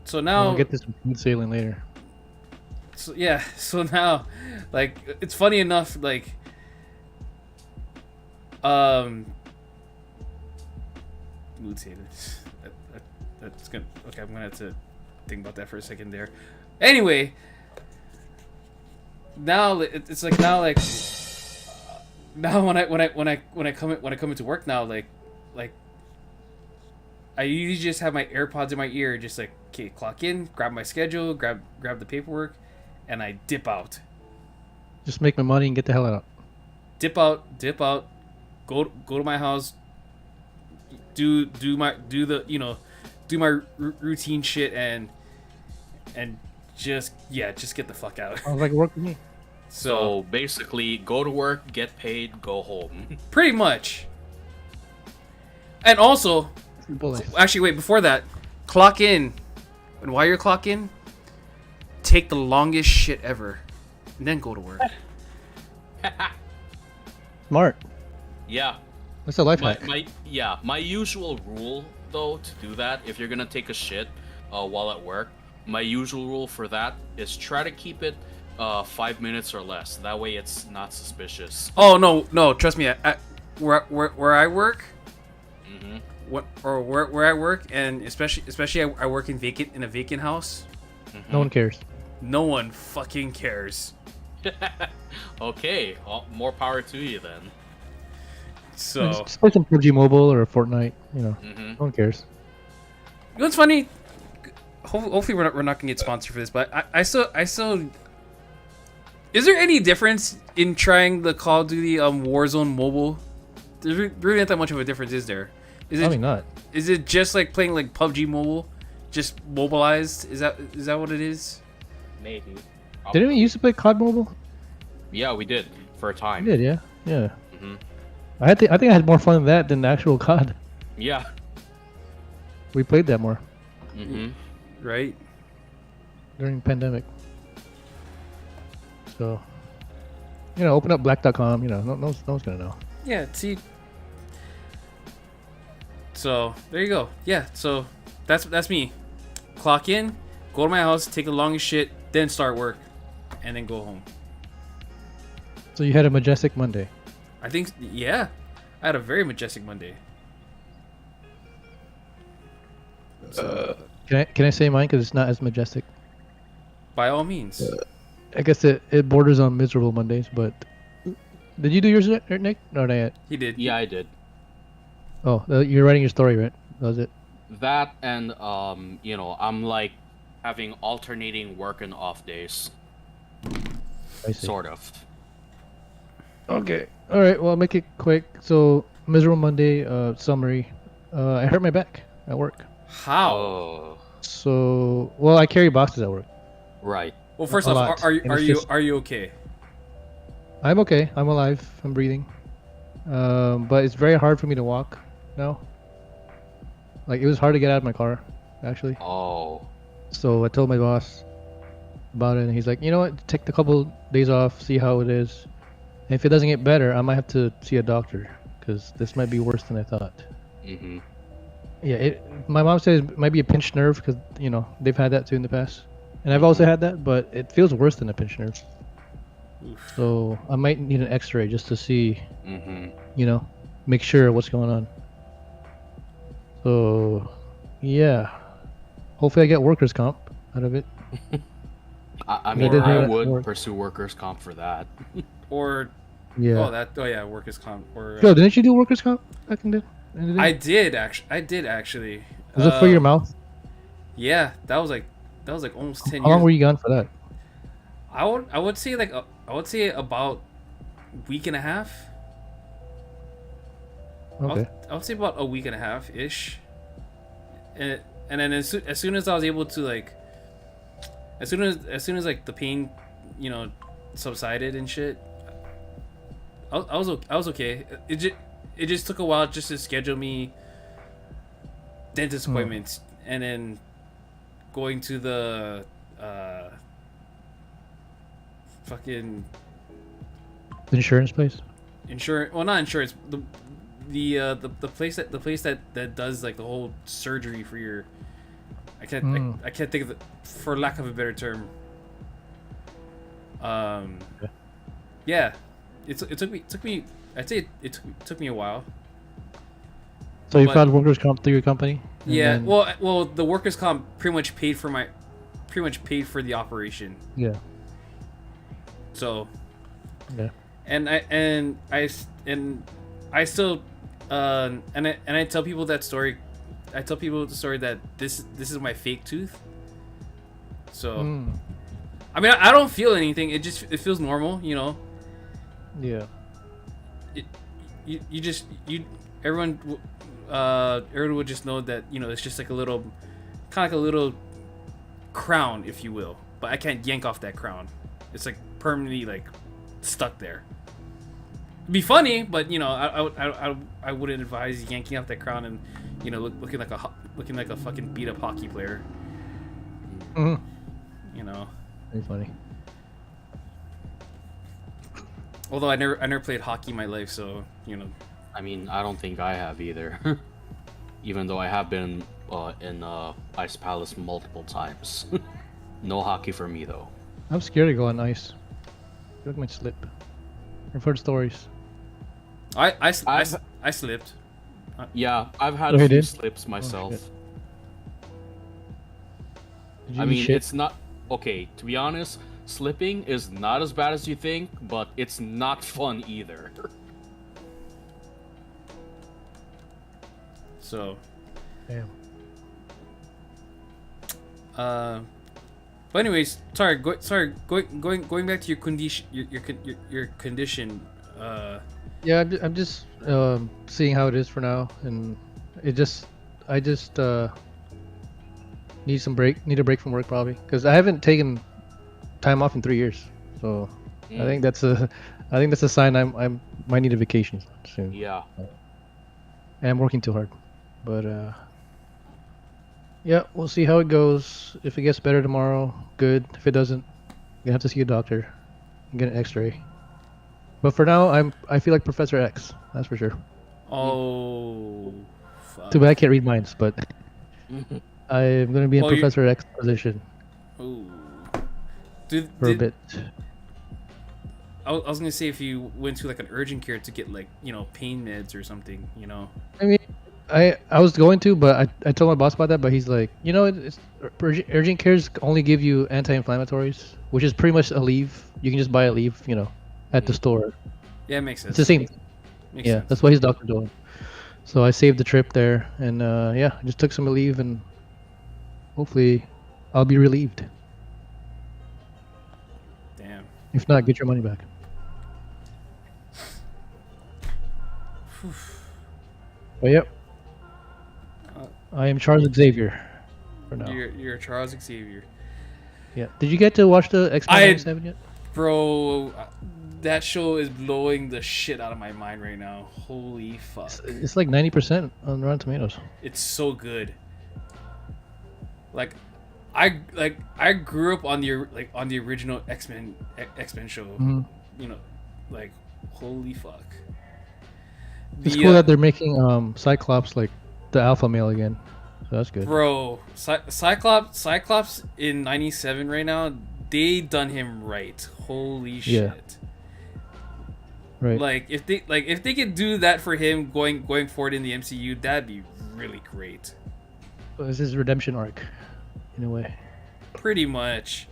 Speaker 2: So now
Speaker 3: We'll get this smooth sailing later.
Speaker 2: So yeah, so now, like, it's funny enough, like, mood sailing. That's gonna. Okay, I'm gonna have to think about that for a second there. Anyway, now it's like now when I come into work now, like I usually just have my AirPods in my ear, just like, okay, clock in, grab my schedule, grab the paperwork, and I dip out.
Speaker 3: Just make my money and get the hell out.
Speaker 2: Dip out. Go to my house. Do my routine shit and just get the fuck out.
Speaker 3: Sounds like work with me.
Speaker 1: So basically, go to work, get paid, go home.
Speaker 2: Pretty much. And also, actually, wait, before that, clock in. And while you're clocking, take the longest shit ever. And then go to work.
Speaker 3: Smart.
Speaker 1: Yeah.
Speaker 3: That's a life hack.
Speaker 1: My usual rule, though, to do that, if you're gonna take a shit while at work, my usual rule for that is try to keep it 5 minutes or less. That way it's not suspicious.
Speaker 2: Oh, no, trust me. Where I work, where I work, and especially I work in a vacant house.
Speaker 3: No one cares.
Speaker 2: No one fucking cares.
Speaker 1: Okay, more power to you then.
Speaker 2: So
Speaker 3: just play some PUBG Mobile or Fortnite. You know, no one cares.
Speaker 2: You know what's funny? Hopefully we're not gonna get sponsored for this, but I still Is there any difference in trying the Call of Duty Warzone mobile? There's really not that much of a difference, is there? Is it?
Speaker 3: Probably not.
Speaker 2: Is it just like playing like PUBG Mobile, just mobilized? Is that what it is?
Speaker 1: Maybe.
Speaker 3: Didn't we used to play COD Mobile?
Speaker 1: Yeah, we did for a time.
Speaker 3: We did, yeah. Yeah.
Speaker 1: Hmm.
Speaker 3: I think I had more fun with that than the actual COD.
Speaker 1: Yeah.
Speaker 3: We played that more
Speaker 1: Hmm.
Speaker 2: Right.
Speaker 3: during the pandemic. So, open up black.com, no one's gonna know.
Speaker 2: Yeah. See. So there you go. Yeah. So that's me. Clock in, go to my house, take the longest shit, then start work, and then go home.
Speaker 3: So you had a majestic Monday.
Speaker 2: I think, yeah, I had a very majestic Monday.
Speaker 3: Can I say mine because it's not as majestic?
Speaker 2: By all means.
Speaker 3: I guess it borders on miserable Mondays, but did you do yours, Nick? No, not yet.
Speaker 2: He did.
Speaker 1: Yeah, I did.
Speaker 3: Oh, you're writing your story, right? That was it.
Speaker 1: That and I'm like having alternating work and off days.
Speaker 3: I see.
Speaker 1: Sort of.
Speaker 3: Okay. All right. Well, I'll make it quick. So, miserable Monday summary. I hurt my back at work.
Speaker 2: How?
Speaker 1: Oh.
Speaker 3: So, well, I carry boxes at work.
Speaker 1: Right.
Speaker 2: Well, first
Speaker 3: A
Speaker 2: off,
Speaker 3: lot.
Speaker 2: are
Speaker 3: And it's
Speaker 2: you
Speaker 3: just-
Speaker 2: are you okay?
Speaker 3: I'm okay. I'm alive. I'm breathing. But it's very hard for me to walk now. Like, it was hard to get out of my car, actually.
Speaker 1: Oh.
Speaker 3: So I told my boss about it, and he's like, you know what? Take a couple days off, see how it is. And if it doesn't get better, I might have to see a doctor, because this might be worse than I thought.
Speaker 1: Mm-hmm.
Speaker 3: Yeah, my mom says it might be a pinched nerve, because, they've had that too in the past. And I've also had that, but it feels worse than a pinched nerve. So I might need an x-ray just to see,
Speaker 1: Mm-hmm.
Speaker 3: make sure what's going on. So, yeah. Hopefully I get workers' comp out of it.
Speaker 1: I
Speaker 3: They
Speaker 1: mean,
Speaker 3: did
Speaker 1: I
Speaker 3: that
Speaker 1: would
Speaker 3: work.
Speaker 1: pursue workers' comp for that.
Speaker 2: Or
Speaker 3: Yeah.
Speaker 2: oh yeah, workers comp. Or
Speaker 3: Yo, didn't you do workers' comp back in the day?
Speaker 2: I did actually.
Speaker 3: Was it for your mouth?
Speaker 2: Yeah, that was like almost 10
Speaker 3: How long
Speaker 2: years.
Speaker 3: were you gone for that?
Speaker 2: I would say about week and a half.
Speaker 3: Okay.
Speaker 2: I would say about a week and a half ish. And then as soon as I was able to like, as soon as like the pain, subsided and shit, I was okay. It just took a while just to schedule me dentist appointments, and then going to the fucking
Speaker 3: Insurance place?
Speaker 2: insurance. Well, not insurance. The place that does like the whole surgery for your. I can't think of it for lack of a better term. Yeah, it took me. I'd say it took me a while.
Speaker 3: So you
Speaker 2: But-
Speaker 3: filed workers' comp through your company? And
Speaker 2: Yeah,
Speaker 3: then-
Speaker 2: well, the workers' comp pretty much paid for the operation.
Speaker 3: Yeah.
Speaker 2: So,
Speaker 3: Yeah.
Speaker 2: and I still and I tell people that story. I tell people the story that this is my fake tooth. So, I mean, I don't feel anything. It feels normal,
Speaker 3: Yeah.
Speaker 2: Everyone would just know that it's just like a little, kind of like a little crown, if you will. But I can't yank off that crown. It's like permanently like stuck there. It'd be funny, but I wouldn't advise yanking off that crown and looking like a fucking beat up hockey player.
Speaker 3: Mm-hmm. Very funny.
Speaker 2: Although I never played hockey in my life, so
Speaker 1: I mean, I don't think I have either. Even though I have been in Ice Palace multiple times. No hockey for me, though.
Speaker 3: I'm scared to go on ice. I feel like I might slip. I've heard stories.
Speaker 2: I slipped.
Speaker 1: Yeah, I've had
Speaker 3: Oh,
Speaker 1: a
Speaker 3: you
Speaker 1: few
Speaker 3: did?
Speaker 1: slips myself.
Speaker 3: shit. Did you
Speaker 1: I
Speaker 3: eat
Speaker 1: mean,
Speaker 3: shit?
Speaker 1: it's not... Okay, to be honest, slipping is not as bad as you think, but it's not fun either.
Speaker 2: So,
Speaker 3: Damn.
Speaker 2: But anyways, going back to your condition, your condition.
Speaker 3: Yeah, I'm just seeing how it is for now, and I just need a break from work probably, because I haven't taken time off in 3 years. So I think that's a sign I'm might need a vacation soon.
Speaker 1: Yeah.
Speaker 3: And I'm working too hard, but yeah, we'll see how it goes. If it gets better tomorrow, good. If it doesn't, I'm gonna have to see a doctor and get an X-ray. But for now, I feel like Professor X. That's for sure.
Speaker 2: Oh. Fuck.
Speaker 3: Too bad I can't read minds, but I'm gonna be in
Speaker 2: Well,
Speaker 3: Professor X position
Speaker 2: Ooh.
Speaker 3: for a bit.
Speaker 2: I was gonna say if you went to like an urgent care to get like pain meds or something,
Speaker 3: I mean, I was going to, but I told my boss about that, but he's like, it's urgent cares only give you anti-inflammatories, which is pretty much a leave. You can just buy a leave, at the store.
Speaker 2: Yeah, it makes sense.
Speaker 3: It's the same.
Speaker 2: Makes
Speaker 3: Yeah,
Speaker 2: sense.
Speaker 3: that's what his doctor told him. So I saved the trip there, and yeah, I just took some leave, and hopefully I'll be relieved.
Speaker 2: Damn.
Speaker 3: If not, get your money back. But yep, I am Charles Xavier for now.
Speaker 2: You're Charles Xavier.
Speaker 3: Yeah. Did you get to watch the X-Men 97 yet?
Speaker 2: Bro, that show is blowing the shit out of my mind right now. Holy fuck.
Speaker 3: It's like 90% on Rotten Tomatoes.
Speaker 2: It's so good. I grew up on the original X-Men show.
Speaker 3: Mm-hmm.
Speaker 2: Like holy fuck.
Speaker 3: It's cool that they're making Cyclops like the alpha male again. So that's good.
Speaker 2: Bro, Cyclops in 97 right now, they done him right. Holy shit.
Speaker 3: Yeah. Right.
Speaker 2: Like if they could do that for him going forward in the MCU, that'd be really great.
Speaker 3: So this is redemption arc, in a way.
Speaker 2: Pretty much.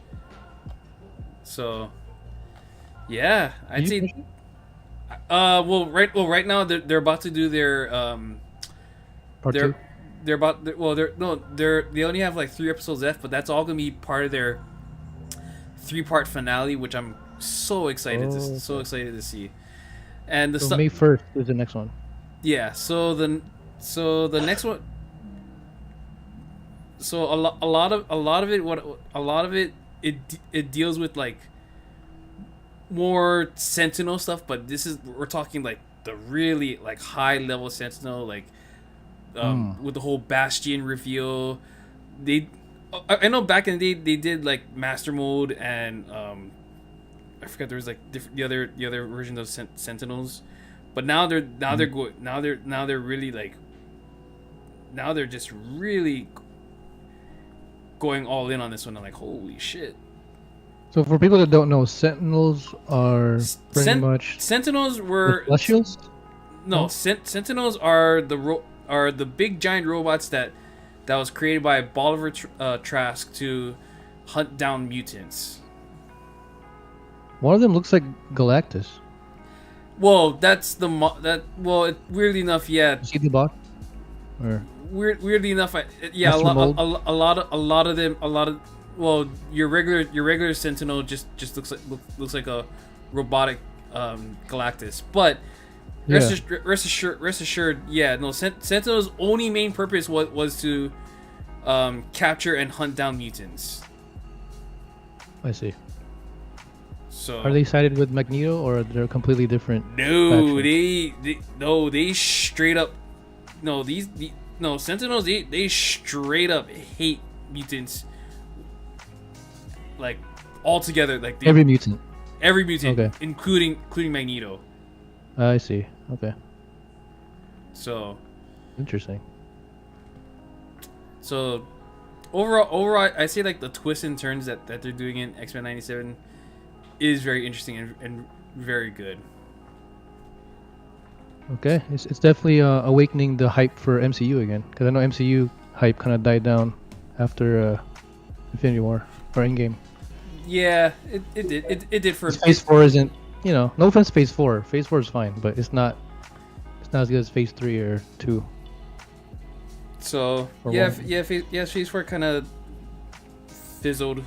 Speaker 2: So, yeah, I'd say. Right now they're about to do their
Speaker 3: Part 2?
Speaker 2: They're about they only have like 3 episodes left, but that's all gonna be part of their 3-part finale, which I'm so excited to see. And
Speaker 3: So May 1st is the next one.
Speaker 2: Yeah, so the next one. So a lot of it deals with like more Sentinel stuff, but we're talking like the really like high level Sentinel, like with the whole Bastion reveal. I know back in the day they did like Master Mode and I forgot there was like the other version of Sentinels, but now they're really like now they're just really going all in on this one. I'm like, holy shit.
Speaker 3: So for people that don't know, Sentinels are pretty much
Speaker 2: Sentinels were
Speaker 3: Celestials?
Speaker 2: No, Sentinels are the big giant robots that was created by Bolivar Trask to hunt down mutants.
Speaker 3: One of them looks like Galactus.
Speaker 2: Well, that's weirdly enough, yeah.
Speaker 3: You see the bot? Or
Speaker 2: Weirdly enough, yeah, a lot of them, well, your regular Sentinel just looks like a robotic Galactus, but rest assured, yeah, no, Sentinel's only main purpose was to capture and hunt down mutants.
Speaker 3: I see.
Speaker 2: So
Speaker 3: are they sided with Magneto, or they're completely different?
Speaker 2: No,
Speaker 3: factions?
Speaker 2: they straight up Sentinels, they straight up hate mutants, like altogether, like
Speaker 3: every mutant,
Speaker 2: okay. including Magneto.
Speaker 3: I see. Okay.
Speaker 2: So
Speaker 3: interesting.
Speaker 2: So overall, I say like the twists and turns that they're doing in X-Men 97 is very interesting and very good.
Speaker 3: Okay, it's definitely awakening the hype for MCU again, because I know MCU hype kind of died down after Infinity War or Endgame.
Speaker 2: Yeah, it did for
Speaker 3: Phase 4 isn't, no offense to Phase 4. Phase 4 is fine, but it's not as good as Phase 3 or 2.
Speaker 2: So
Speaker 3: Or
Speaker 2: Phase 4 kind of fizzled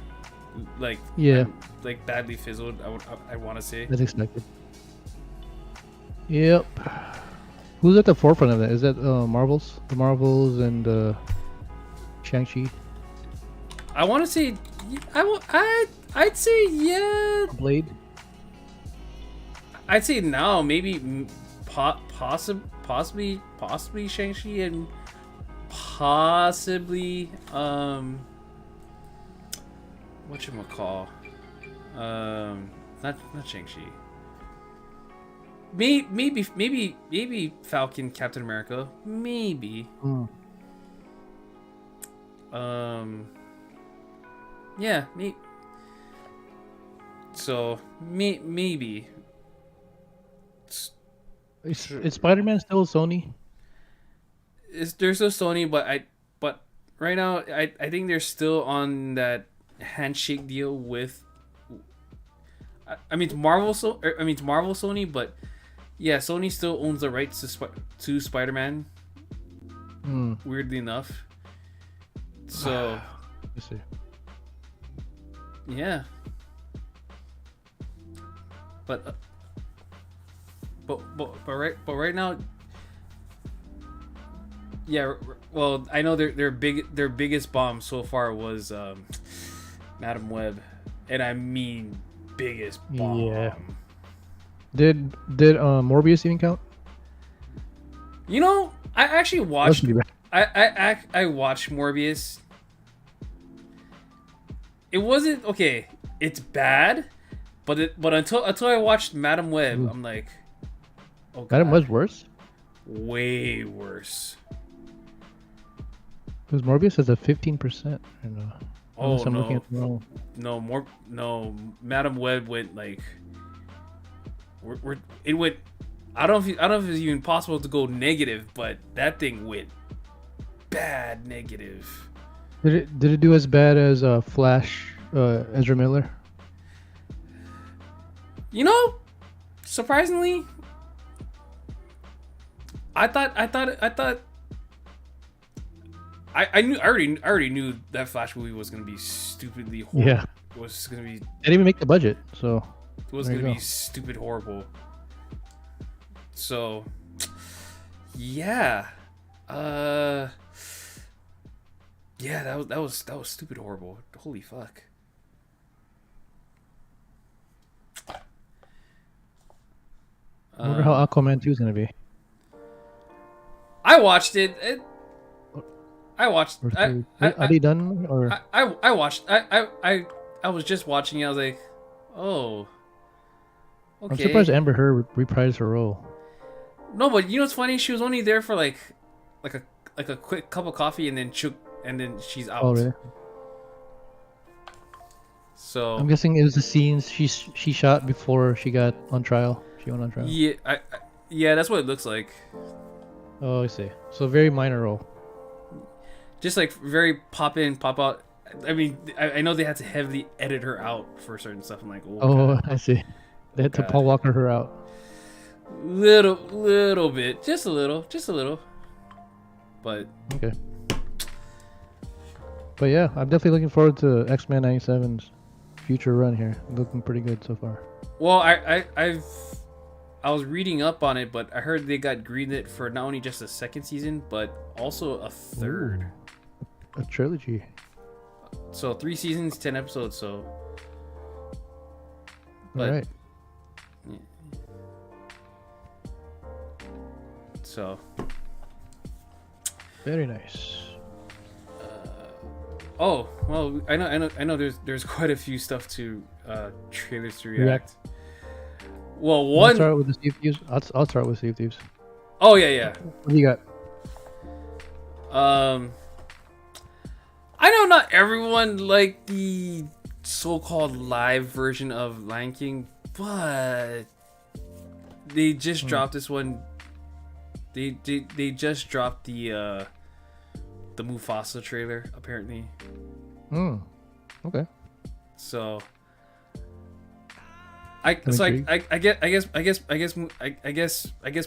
Speaker 2: like
Speaker 3: Yeah,
Speaker 2: like badly fizzled. I want to say.
Speaker 3: that's expected. Yep. Who's at the forefront of that? Is that Marvels? The Marvels and Shang-Chi?
Speaker 2: I want to say, I'd say yeah.
Speaker 3: Blade?
Speaker 2: I'd say now maybe possibly Shang-Chi and possibly whatchamacall, not Shang-Chi. Maybe Falcon, Captain America, maybe. Yeah, so maybe.
Speaker 3: Is Spider-Man still Sony?
Speaker 2: There's no Sony, but right now I think they're still on that handshake deal with. I mean, it's Marvel, it's Marvel Sony, but yeah, Sony still owns the rights to Spider-Man. Weirdly enough. So.
Speaker 3: Let's see.
Speaker 2: Yeah. But right now. Yeah, well, I know their biggest bomb so far was Madam Web, and I mean biggest bomb.
Speaker 3: Yeah. Did Morbius even count?
Speaker 2: You know, I actually watched.
Speaker 3: Let's be
Speaker 2: I watched Morbius. It wasn't okay. It's bad, but until I watched Madam Web, I'm like, oh God,
Speaker 3: Madam Web's worse?
Speaker 2: Way worse.
Speaker 3: Because Morbius has a 15%.
Speaker 2: Oh
Speaker 3: I'm
Speaker 2: no,
Speaker 3: looking at the wrong.
Speaker 2: no, Madam Web went like, it went. I don't know if it's even possible to go negative, but that thing went bad negative.
Speaker 3: Did it do as bad as Flash, Ezra Miller?
Speaker 2: You know, surprisingly, I already knew that Flash movie was gonna be stupidly horrible.
Speaker 3: Yeah.
Speaker 2: It was gonna be.
Speaker 3: They didn't even make the budget, so.
Speaker 2: It was gonna be stupid horrible. So, yeah, yeah, that was stupid horrible. Holy fuck.
Speaker 3: I wonder how Aquaman 2 is gonna be.
Speaker 2: I watched it. I watched.
Speaker 3: Are they done or?
Speaker 2: I watched. I was just watching it. I was like, oh. Okay.
Speaker 3: I'm surprised Amber Heard reprised her role.
Speaker 2: No, but you know what's funny? She was only there for like a quick cup of coffee, and then she's out.
Speaker 3: Oh really?
Speaker 2: So
Speaker 3: I'm guessing it was the scenes she shot before she got on trial. She went on trial.
Speaker 2: Yeah, yeah, that's what it looks like.
Speaker 3: Oh, I see. So very minor role.
Speaker 2: Just like very pop in, pop out. I mean, I know they had to heavily edit her out for certain stuff. I'm like,
Speaker 3: oh, God. I see. They had to Paul Walker her out.
Speaker 2: Little bit, just a little. But
Speaker 3: okay. But yeah, I'm definitely looking forward to X-Men 97's future run here. Looking pretty good so far.
Speaker 2: Well, I was reading up on it, but I heard they got greenlit for not only just a second season, but also a third.
Speaker 3: Ooh, a trilogy.
Speaker 2: So 3 seasons, 10 episodes. So.
Speaker 3: All right.
Speaker 2: Yeah. So.
Speaker 3: Very nice.
Speaker 2: Oh well, I know. There's quite a few stuff to trailers to react. Well, one.
Speaker 3: I'll start with the Sea of Thieves. I'll start with Sea of Thieves.
Speaker 2: Oh yeah.
Speaker 3: What do you got?
Speaker 2: I know not everyone liked the so-called live version of Lion King, but they just dropped this one. They just dropped the Mufasa trailer apparently.
Speaker 3: Okay.
Speaker 2: So I guess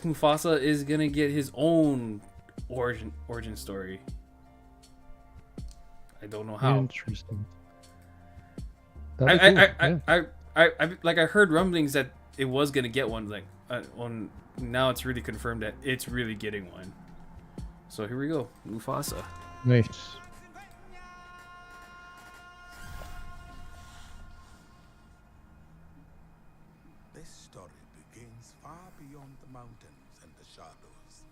Speaker 2: Mufasa is gonna get his own origin story. I don't know how.
Speaker 3: Interesting. That'd be cool. Yeah.
Speaker 2: I heard rumblings that it was gonna get one. Like, on now it's really confirmed that it's really getting one. So here we go, Mufasa.
Speaker 3: Nice.
Speaker 4: This story begins far beyond the mountains and the shadows.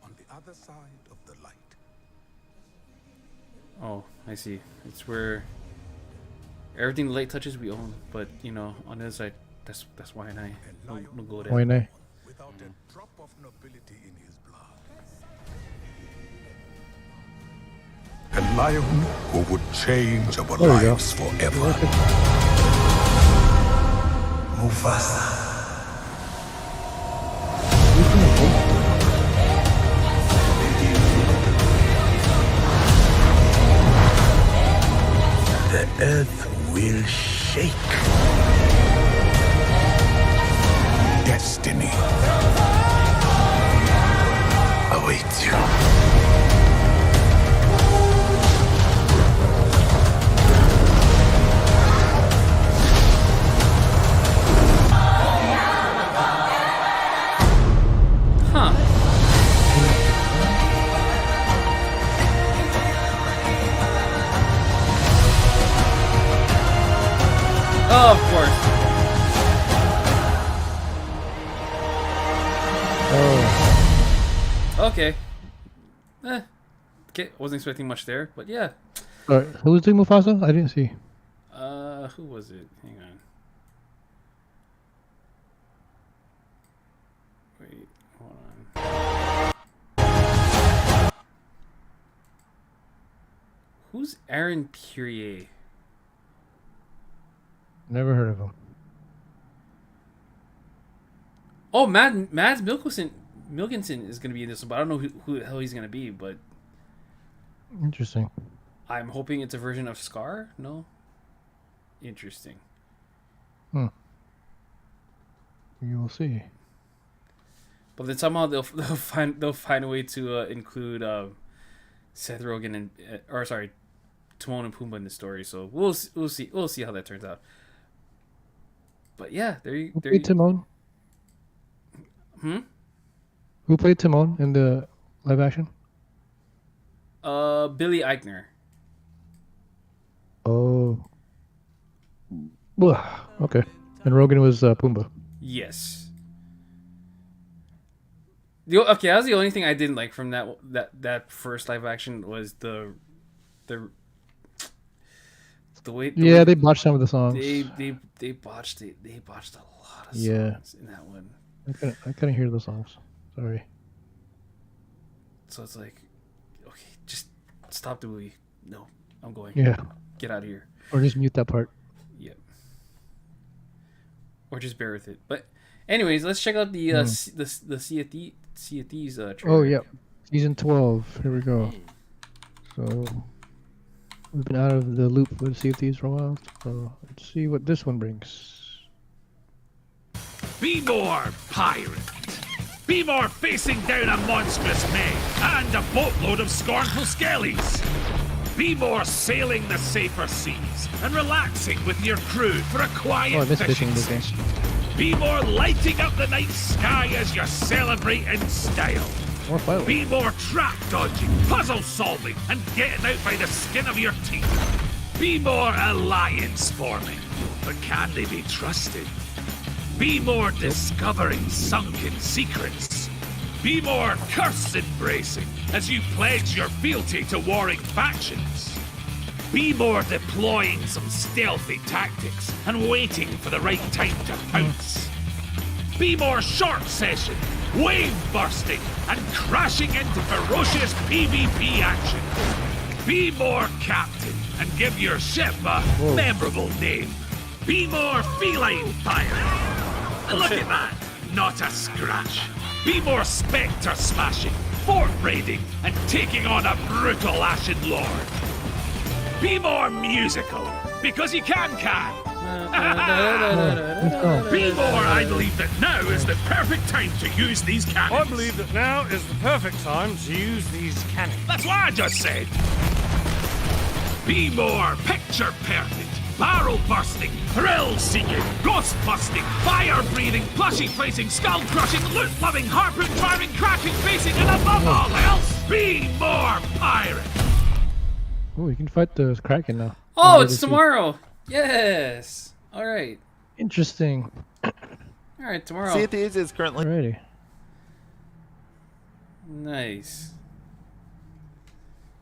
Speaker 4: On the other side of the light.
Speaker 2: Oh, I see. It's where everything the light touches we own, but you know, on the other side, that's why I don't go there.
Speaker 3: Why not?
Speaker 4: Without a drop of nobility in his blood. A lion who would change our
Speaker 3: There we go.
Speaker 4: lives forever. Mufasa. The earth will shake. Destiny awaits you.
Speaker 2: Huh. Oh, of course.
Speaker 3: Oh.
Speaker 2: Okay. Okay, wasn't expecting much there, but yeah.
Speaker 3: Alright, who was doing Mufasa? I didn't see.
Speaker 2: Who was it? Hang on. Wait, hold on. Who's Aaron Purier?
Speaker 3: Never heard of him.
Speaker 2: Oh, Mads Milkinson is gonna be in this one, but I don't know who the hell he's gonna be. But
Speaker 3: Interesting.
Speaker 2: I'm hoping it's a version of Scar. No. Interesting.
Speaker 3: You will see.
Speaker 2: But then somehow they'll find a way to include Seth Rogen and Timon and Pumbaa in the story. So we'll see how that turns out. But yeah,
Speaker 3: Who played Timon? Who played Timon in the live action?
Speaker 2: Billy Eichner.
Speaker 3: Oh. Okay. And Rogan was Pumbaa.
Speaker 2: Yes. Okay, that was the only thing I didn't like from that first live action was the way.
Speaker 3: Yeah, they botched some of the songs.
Speaker 2: They botched it. They botched a lot of
Speaker 3: Yeah.
Speaker 2: songs in that one.
Speaker 3: I couldn't hear the songs. Sorry.
Speaker 2: So it's like, okay, just stop the movie. No, I'm going.
Speaker 3: Yeah.
Speaker 2: Get out of here.
Speaker 3: Or just mute that part.
Speaker 2: Yep. Or just bear with it. But anyways, let's check out the Sea of Thieves trailer.
Speaker 3: Oh, yeah. Season 12. Here we go. So, we've been out of the loop with Sea of Thieves for a while. So, let's see what this one brings.
Speaker 5: Be more pirate. Be more facing down a monstrous May and a boatload of scornful skellies. Be more sailing the safer seas and relaxing with your crew for a quiet
Speaker 3: Oh, I miss
Speaker 5: fishing
Speaker 3: fishing this game.
Speaker 5: session. Be more lighting up the night sky as you celebrate in style.
Speaker 3: More fireworks.
Speaker 5: Be more trap dodging, puzzle solving, and getting out by the skin of your teeth. Be more alliance forming, but can they be trusted? Be more discovering sunken secrets. Be more curse embracing as you pledge your fealty to warring factions. Be more deploying some stealthy tactics and waiting for the right time to pounce. Be more short session, wave bursting, and crashing into ferocious PvP action. Be more captain and give your ship a memorable name. Be more feline pirate. And look at that, not a scratch. Be more spectre smashing, fort raiding, and taking on a brutal Ashen Lord. Be more musical, because you can. Be more, I believe that now is the perfect time to use these cannons.
Speaker 6: I believe that now is the perfect time to use these cannons.
Speaker 5: That's what I just said. Be more picture perfect, barrel bursting, thrill seeking, ghost busting, fire breathing, plushy placing, skull crushing, loot loving, harpoon driving, cracking, facing, and above all else, be more pirate.
Speaker 3: Oh, you can fight the Kraken now.
Speaker 2: Oh, it's tomorrow. Yes. All right.
Speaker 3: Interesting.
Speaker 2: All right, tomorrow.
Speaker 6: Sea of Thieves is currently.
Speaker 3: Alrighty.
Speaker 2: Nice.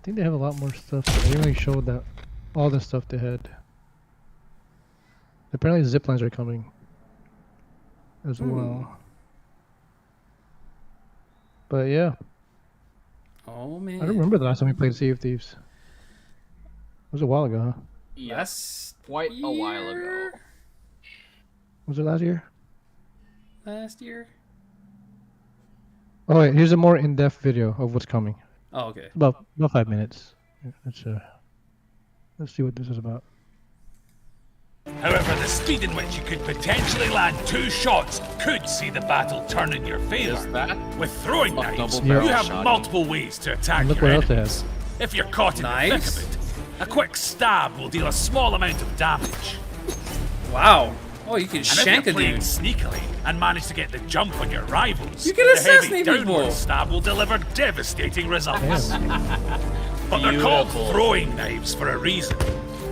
Speaker 3: I think they have a lot more stuff. They didn't really show that all the stuff they had. Apparently, zip lines are coming as well. But yeah,
Speaker 2: Oh man.
Speaker 3: I don't remember the last time we played Sea of Thieves. It was a while ago, huh?
Speaker 1: Yes, quite a while ago.
Speaker 3: Was it last year?
Speaker 2: Last year.
Speaker 3: Oh wait, here's a more in-depth video of what's coming.
Speaker 2: Oh, okay.
Speaker 3: About 5 minutes. Let's see what this is about.
Speaker 5: However, the speed in which you could potentially land 2 shots could see the battle turn in your favor.
Speaker 1: Is that
Speaker 5: With throwing
Speaker 1: a
Speaker 5: knives,
Speaker 1: double
Speaker 5: you
Speaker 1: barrel
Speaker 5: have
Speaker 1: shotgun?
Speaker 5: multiple ways to attack
Speaker 3: And look
Speaker 5: your
Speaker 3: what else they
Speaker 5: enemies.
Speaker 3: have.
Speaker 5: If you're caught in the
Speaker 2: Knives?
Speaker 5: thick of it, a quick stab will deal a small amount of damage.
Speaker 2: Wow. Oh, you can
Speaker 5: And
Speaker 2: shank
Speaker 5: if
Speaker 2: a
Speaker 5: you're playing
Speaker 2: dude.
Speaker 5: sneakily and manage to get the jump on your rivals,
Speaker 2: You can
Speaker 5: the heavy
Speaker 2: assassinate
Speaker 5: downward
Speaker 2: people.
Speaker 5: stab will deliver devastating results.
Speaker 3: Damn.
Speaker 5: But they're called
Speaker 1: Beautiful.
Speaker 5: throwing knives for a reason.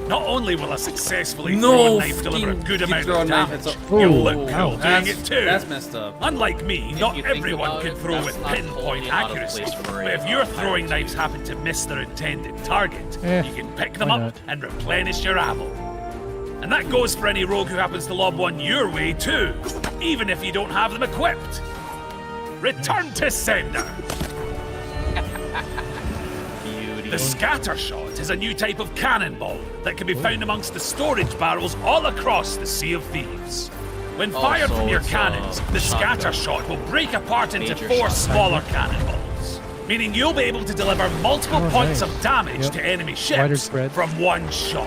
Speaker 5: Not only will a successfully
Speaker 2: No,
Speaker 5: thrown knife deliver a
Speaker 2: fucking
Speaker 5: good
Speaker 2: you
Speaker 5: amount
Speaker 2: throw a
Speaker 5: of
Speaker 2: knife,
Speaker 5: damage,
Speaker 2: it's
Speaker 3: a-
Speaker 5: you'll
Speaker 3: Ooh,
Speaker 5: look cool
Speaker 3: ow.
Speaker 5: doing
Speaker 2: That's,
Speaker 5: it too.
Speaker 2: that's messed up.
Speaker 5: Unlike me, not
Speaker 1: you think
Speaker 5: everyone
Speaker 1: about
Speaker 5: can
Speaker 1: it,
Speaker 5: throw
Speaker 1: that's
Speaker 5: with
Speaker 1: not
Speaker 5: pinpoint
Speaker 1: totally out of
Speaker 5: accuracy.
Speaker 1: place for
Speaker 5: But
Speaker 1: a
Speaker 5: if your
Speaker 1: pirate
Speaker 5: throwing
Speaker 1: too.
Speaker 5: knives happen to miss their intended target,
Speaker 3: Eh,
Speaker 5: you can pick them
Speaker 3: why
Speaker 5: up
Speaker 3: not?
Speaker 5: and replenish your ammo. And that goes for any rogue who happens to lob one your way too, even if you don't have them equipped. Return to sender.
Speaker 1: beauty?
Speaker 5: The scatter shot is a new type of cannonball that can be found amongst the storage barrels all across the Sea of Thieves. When fired
Speaker 1: so
Speaker 5: from your
Speaker 1: it's a
Speaker 5: cannons, the scatter
Speaker 1: shotgun.
Speaker 5: shot will break apart into
Speaker 1: Major
Speaker 5: 4
Speaker 1: shotgun.
Speaker 5: smaller cannonballs, meaning you'll be able to deliver multiple
Speaker 3: Oh,
Speaker 5: points
Speaker 3: nice.
Speaker 5: of damage
Speaker 3: Yep.
Speaker 5: to enemy
Speaker 3: Wider
Speaker 5: ships
Speaker 3: spread.
Speaker 5: from one shot.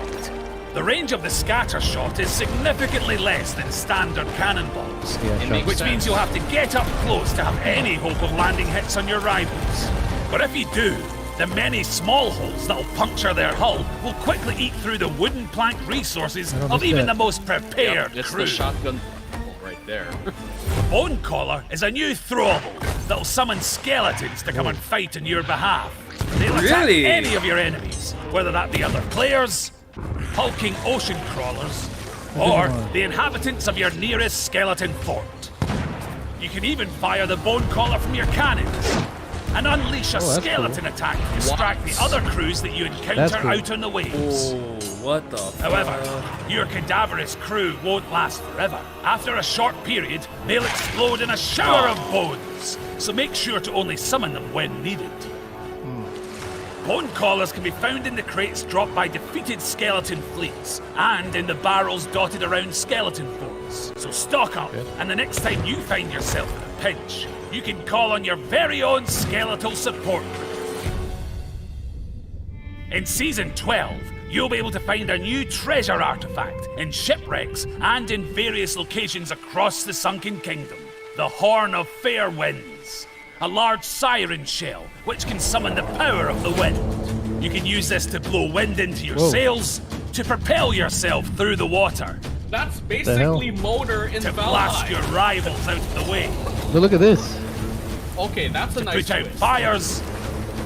Speaker 5: The range of the scatter shot is significantly less than standard cannonballs,
Speaker 3: Yeah,
Speaker 1: It
Speaker 3: shot.
Speaker 1: makes
Speaker 5: which
Speaker 1: sense.
Speaker 5: means you'll have to get up close to have any hope of landing hits on your rivals. But if you do, the many small holes that'll puncture their hull will quickly eat through the wooden plank resources
Speaker 3: I don't
Speaker 5: of even
Speaker 3: understand.
Speaker 5: the most prepared
Speaker 1: Yep, it's
Speaker 5: crew.
Speaker 1: the shotgun right there.
Speaker 5: Bone Collar is a new throwable that'll summon skeletons to come and fight on your behalf. They'll attack
Speaker 2: Really?
Speaker 5: any of your enemies, whether that be other players, hulking ocean crawlers, or the inhabitants of your nearest skeleton fort. You can even fire the Bone Collar from your cannons and unleash a
Speaker 3: Oh, that's
Speaker 5: skeleton attack to distract
Speaker 1: What?
Speaker 5: the other crews that you
Speaker 3: That's
Speaker 5: encounter
Speaker 3: cool.
Speaker 5: out on the waves.
Speaker 2: Oh, what the
Speaker 5: However, your cadaverous crew won't last forever. After a short period, they'll explode in a shower of bones, so make sure to only summon them when needed. Bone collars can be found in the crates dropped by defeated skeleton fleets and in the barrels dotted around skeleton forts. So stock up, and the next time you find yourself in a pinch, you can call on your very own skeletal support group. In Season 12, you'll be able to find a new treasure artifact in shipwrecks and in various locations across the Sunken Kingdom. The Horn of Fair Winds, a large siren shell which can summon the power of the wind. You can use this to blow wind into your
Speaker 3: Whoa.
Speaker 5: sails, to propel yourself through the water,
Speaker 1: That's
Speaker 3: hell?
Speaker 1: basically motor in
Speaker 5: to blast your
Speaker 1: Valheim.
Speaker 5: rivals out of the way,
Speaker 3: But look at this.
Speaker 1: Okay, that's a nice
Speaker 5: put out
Speaker 1: twist.
Speaker 5: fires,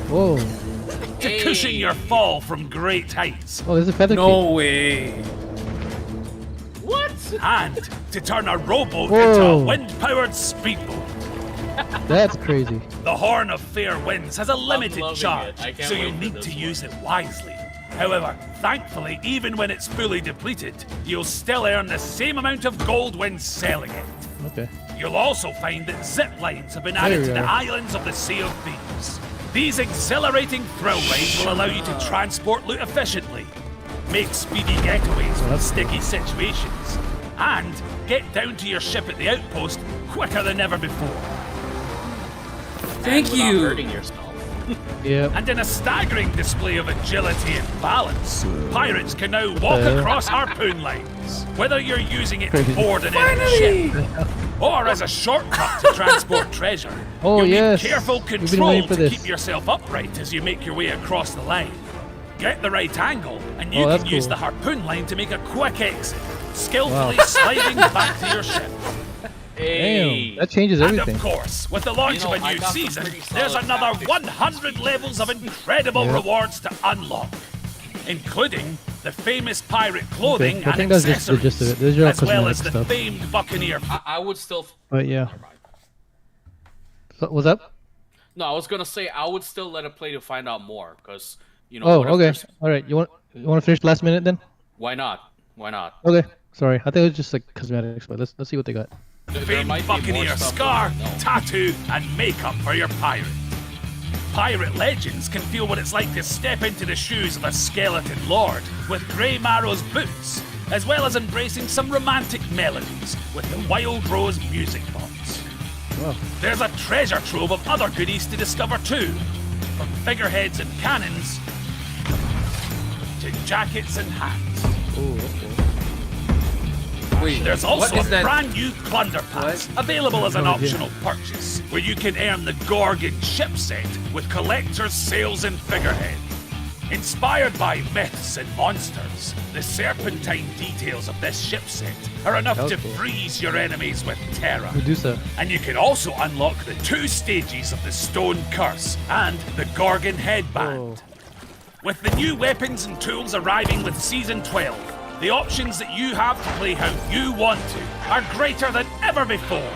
Speaker 3: Whoa.
Speaker 5: to cushion your fall from great heights,
Speaker 3: Oh, there's a feather
Speaker 2: No way.
Speaker 1: What?
Speaker 5: and to turn a rowboat
Speaker 3: Whoa.
Speaker 5: into a wind-powered speedboat.
Speaker 3: cape. That's crazy.
Speaker 5: The Horn of Fair Winds has a limited
Speaker 1: loving
Speaker 5: charge,
Speaker 1: it. I can't
Speaker 5: so
Speaker 1: wait
Speaker 5: you'll
Speaker 1: for
Speaker 5: need
Speaker 1: this
Speaker 5: to
Speaker 1: one.
Speaker 5: use it wisely. However, thankfully, even when it's fully depleted, you'll still earn the same amount of gold when selling it.
Speaker 3: Okay.
Speaker 5: You'll also find that zip lines have been
Speaker 3: There
Speaker 5: added
Speaker 3: we
Speaker 5: to the
Speaker 3: are.
Speaker 5: islands of the Sea of Thieves. These exhilarating thrill rides will allow you to transport loot efficiently, make speedy getaways from
Speaker 3: that's
Speaker 5: sticky situations, and get down to your ship at the outpost quicker than ever before.
Speaker 2: Thank
Speaker 1: Without
Speaker 2: you.
Speaker 1: hurting yourself.
Speaker 3: Yep.
Speaker 5: And in a staggering display of agility and balance, pirates can now walk across harpoon lines. Whether you're using it to
Speaker 3: Crazy.
Speaker 5: board an enemy ship, or as a shortcut to transport treasure,
Speaker 3: Oh,
Speaker 5: you'll
Speaker 3: yes.
Speaker 5: need careful
Speaker 3: We've been
Speaker 5: control
Speaker 3: waiting for
Speaker 5: to
Speaker 3: this.
Speaker 5: keep yourself upright as you make your way across the line. Get the right angle, and
Speaker 3: Oh,
Speaker 5: you
Speaker 3: that's
Speaker 5: can use
Speaker 3: cool.
Speaker 5: the harpoon line to make a quick exit, skillfully sliding back to your ship.
Speaker 1: Hey.
Speaker 3: Damn, that changes
Speaker 5: And
Speaker 3: everything.
Speaker 5: of course, with the launch
Speaker 1: You know,
Speaker 5: of a
Speaker 1: I
Speaker 5: new
Speaker 1: got some
Speaker 5: season,
Speaker 1: pretty
Speaker 5: there's
Speaker 1: solid
Speaker 5: another
Speaker 1: tactics.
Speaker 5: 100 levels of incredible
Speaker 3: Yep.
Speaker 5: rewards to unlock, including the famous pirate clothing
Speaker 3: I
Speaker 5: and
Speaker 3: think that's just the
Speaker 5: accessories,
Speaker 3: gist of it. Those are all
Speaker 5: as well as
Speaker 3: cosmetic
Speaker 5: the
Speaker 3: stuff.
Speaker 5: famed Buccaneer.
Speaker 1: I would still.
Speaker 3: But yeah.
Speaker 1: Never mind.
Speaker 3: So, what's up?
Speaker 1: No, I was gonna say I would still let it play to find out more, because you know.
Speaker 3: Oh,
Speaker 1: what if
Speaker 3: okay.
Speaker 1: there's-
Speaker 3: All right. You want to finish last minute then?
Speaker 1: Why not? Why not?
Speaker 3: Okay. Sorry, I think it was just like cosmetics, but let's see what they got.
Speaker 1: There
Speaker 5: Famed
Speaker 1: might be more
Speaker 5: Buccaneer
Speaker 1: stuff
Speaker 5: scar,
Speaker 1: that we don't know.
Speaker 5: tattoo, and makeup for your pirate. Pirate legends can feel what it's like to step into the shoes of a skeleton lord with Grey Marrow's boots, as well as embracing some romantic melodies with the Wild Rose music box.
Speaker 3: Wow.
Speaker 5: There's a treasure trove of other goodies to discover too, from figureheads and cannons to jackets and hats.
Speaker 2: Wait,
Speaker 5: There's also
Speaker 2: what is
Speaker 5: a
Speaker 2: that?
Speaker 5: brand new Plunder Pass available as an
Speaker 3: No idea.
Speaker 5: optional purchase, where you can earn the Gorgon ship set with collector's sails and figurehead. Inspired by myths and monsters, the serpentine details of this ship set are enough
Speaker 3: That was
Speaker 5: to
Speaker 3: cool.
Speaker 5: freeze your enemies with terror.
Speaker 3: Medusa.
Speaker 5: And you can also unlock the 2 stages of the Stone Curse and the Gorgon Headband. With the new weapons and tools arriving with Season 12, the options that you have to play how you want to are greater than ever before.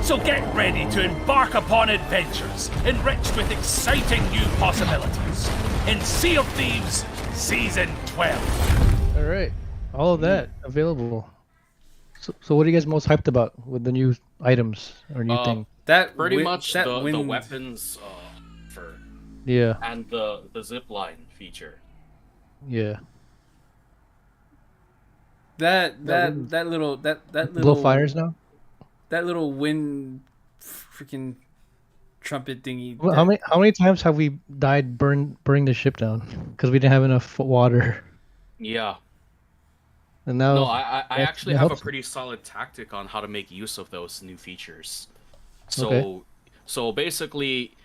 Speaker 5: So get ready to embark upon adventures enriched with exciting new possibilities in Sea of Thieves Season 12.
Speaker 3: All right. All of that available. So what are you guys most hyped about with the new items or new thing?
Speaker 2: That
Speaker 1: Pretty
Speaker 2: wi-
Speaker 1: much
Speaker 2: that
Speaker 1: the
Speaker 2: wind-
Speaker 1: weapons for
Speaker 3: Yeah.
Speaker 1: and the zip line feature.
Speaker 3: Yeah.
Speaker 2: That little
Speaker 3: Blow fires now.
Speaker 2: that little wind freaking trumpet thingy.
Speaker 3: Well, how many times have we died burning the ship down because we didn't have enough water?
Speaker 1: Yeah.
Speaker 3: And now
Speaker 1: No, I
Speaker 3: that-
Speaker 1: actually
Speaker 3: that
Speaker 1: have a
Speaker 3: helps.
Speaker 1: pretty solid tactic on how to make use of those new features. So
Speaker 3: Okay.
Speaker 1: so basically,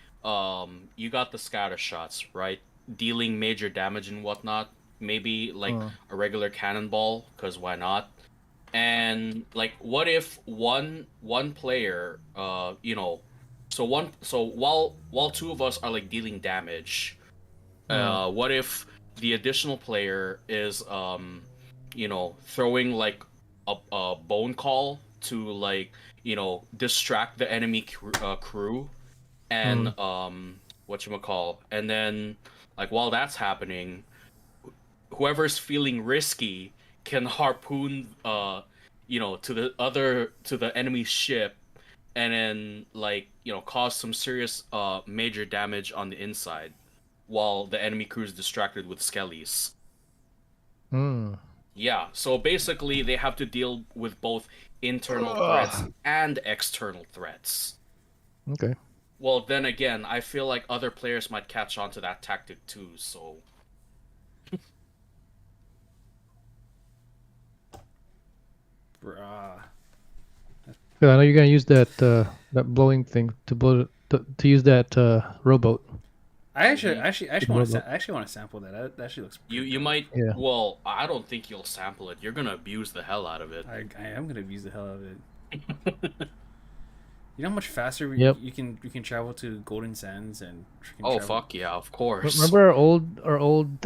Speaker 1: you got the scatter shots, right? Dealing major damage and whatnot. Maybe like a regular cannonball, because why not? And like, what if one player, so while 2 of us are like dealing damage, what if the additional player is throwing like a bone call to like distract the enemy crew, and whatchamacall, and then like while that's happening, whoever's feeling risky can harpoon to the enemy ship, and then like cause some serious major damage on the inside while the enemy crew is distracted with skellies. Yeah, so basically they have to deal with both internal threats and external threats.
Speaker 3: Okay.
Speaker 1: Well, then again, I feel like other players might catch on to that tactic too, so
Speaker 2: Bruh.
Speaker 3: Yeah, I know you're gonna use that blowing thing to blow to use that rowboat.
Speaker 2: I actually want
Speaker 3: robot.
Speaker 2: to sample that. That actually looks.
Speaker 1: you might.
Speaker 3: Yeah.
Speaker 1: Well, I don't think you'll sample it. You're gonna abuse the hell out of it.
Speaker 2: I am gonna abuse the hell out of it. You know how much faster
Speaker 3: Yep.
Speaker 2: you can travel to Golden Sands and freaking
Speaker 1: Oh
Speaker 2: travel?
Speaker 1: fuck yeah, of course.
Speaker 3: Remember our old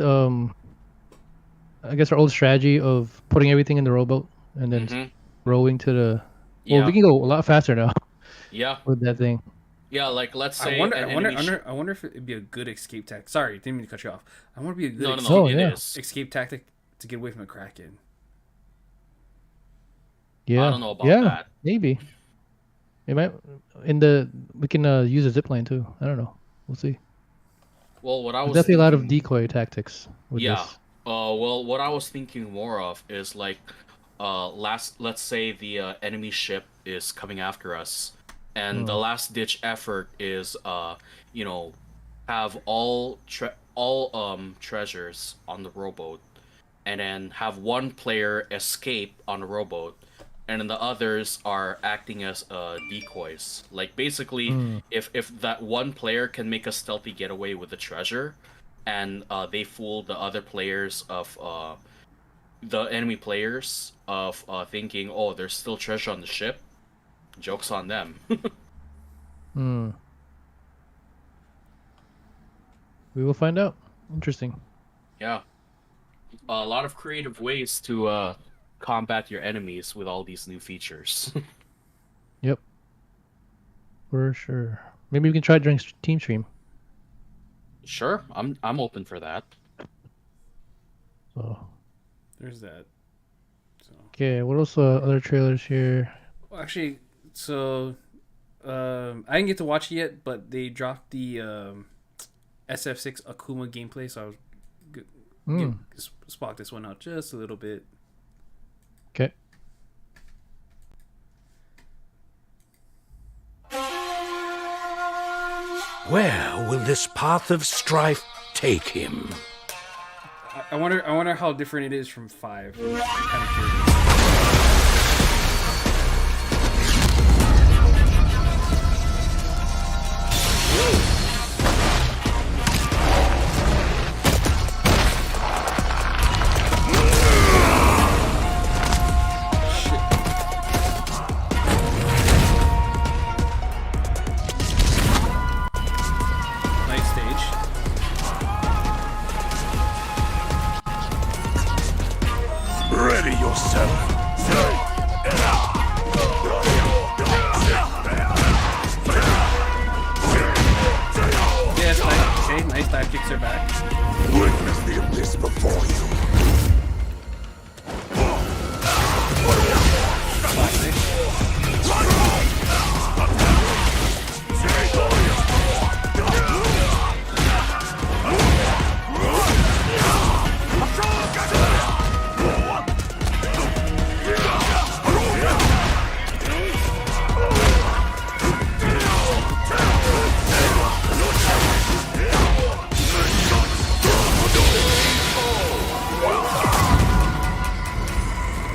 Speaker 3: I guess our old strategy of putting everything in the rowboat and then
Speaker 1: Mhm.
Speaker 3: rowing to the.
Speaker 1: Yeah.
Speaker 3: Well, we can go a lot faster now
Speaker 1: Yeah,
Speaker 3: with that thing.
Speaker 1: yeah. Like let's say
Speaker 2: I wonder,
Speaker 1: an
Speaker 2: I wonder,
Speaker 1: enemy
Speaker 2: I wonder if it'd be a good escape tactic. Sorry, didn't mean to cut you off. I want to be a good
Speaker 1: No,
Speaker 2: escape,
Speaker 3: Oh,
Speaker 1: it
Speaker 3: yeah.
Speaker 1: is.
Speaker 2: escape tactic to get away from a Kraken.
Speaker 3: Yeah.
Speaker 1: I don't know about
Speaker 3: yeah,
Speaker 1: that.
Speaker 3: Maybe. It might we can use a zip line too. I don't know. We'll see.
Speaker 1: Well, what I
Speaker 3: There's
Speaker 1: was
Speaker 3: definitely a lot of
Speaker 1: thinking-
Speaker 3: decoy tactics with
Speaker 1: Yeah.
Speaker 3: this.
Speaker 1: Well, what I was thinking more of is like, let's say the enemy ship is coming after us, and the last ditch effort is, have all treasures on the rowboat, and then have one player escape on the rowboat, and then the others are acting as decoys. Like basically, if that one player can make a stealthy getaway with the treasure, and they fool the other players of the enemy players of thinking, oh, there's still treasure on the ship. Joke's on them.
Speaker 3: Hmm. We will find out. Interesting.
Speaker 1: Yeah. A lot of creative ways to combat your enemies with all these new features.
Speaker 3: Yep. For sure. Maybe we can try it during team stream.
Speaker 1: Sure, I'm open for that.
Speaker 3: So.
Speaker 2: There's that. So.
Speaker 3: Okay, what else? Other trailers here.
Speaker 2: Well, actually, so I didn't get to watch it yet, but they dropped the SF6 Akuma gameplay, so I was spot this one out just a little bit.
Speaker 3: Okay.
Speaker 5: Where will this path of strife take him?
Speaker 2: I wonder how different it is from 5. I'm kind of curious. Nice stage.
Speaker 5: Ready yourself.
Speaker 2: Yes, nice. Okay, nice dive kicks are back.
Speaker 5: Witness the abyss before you.
Speaker 2: Classic.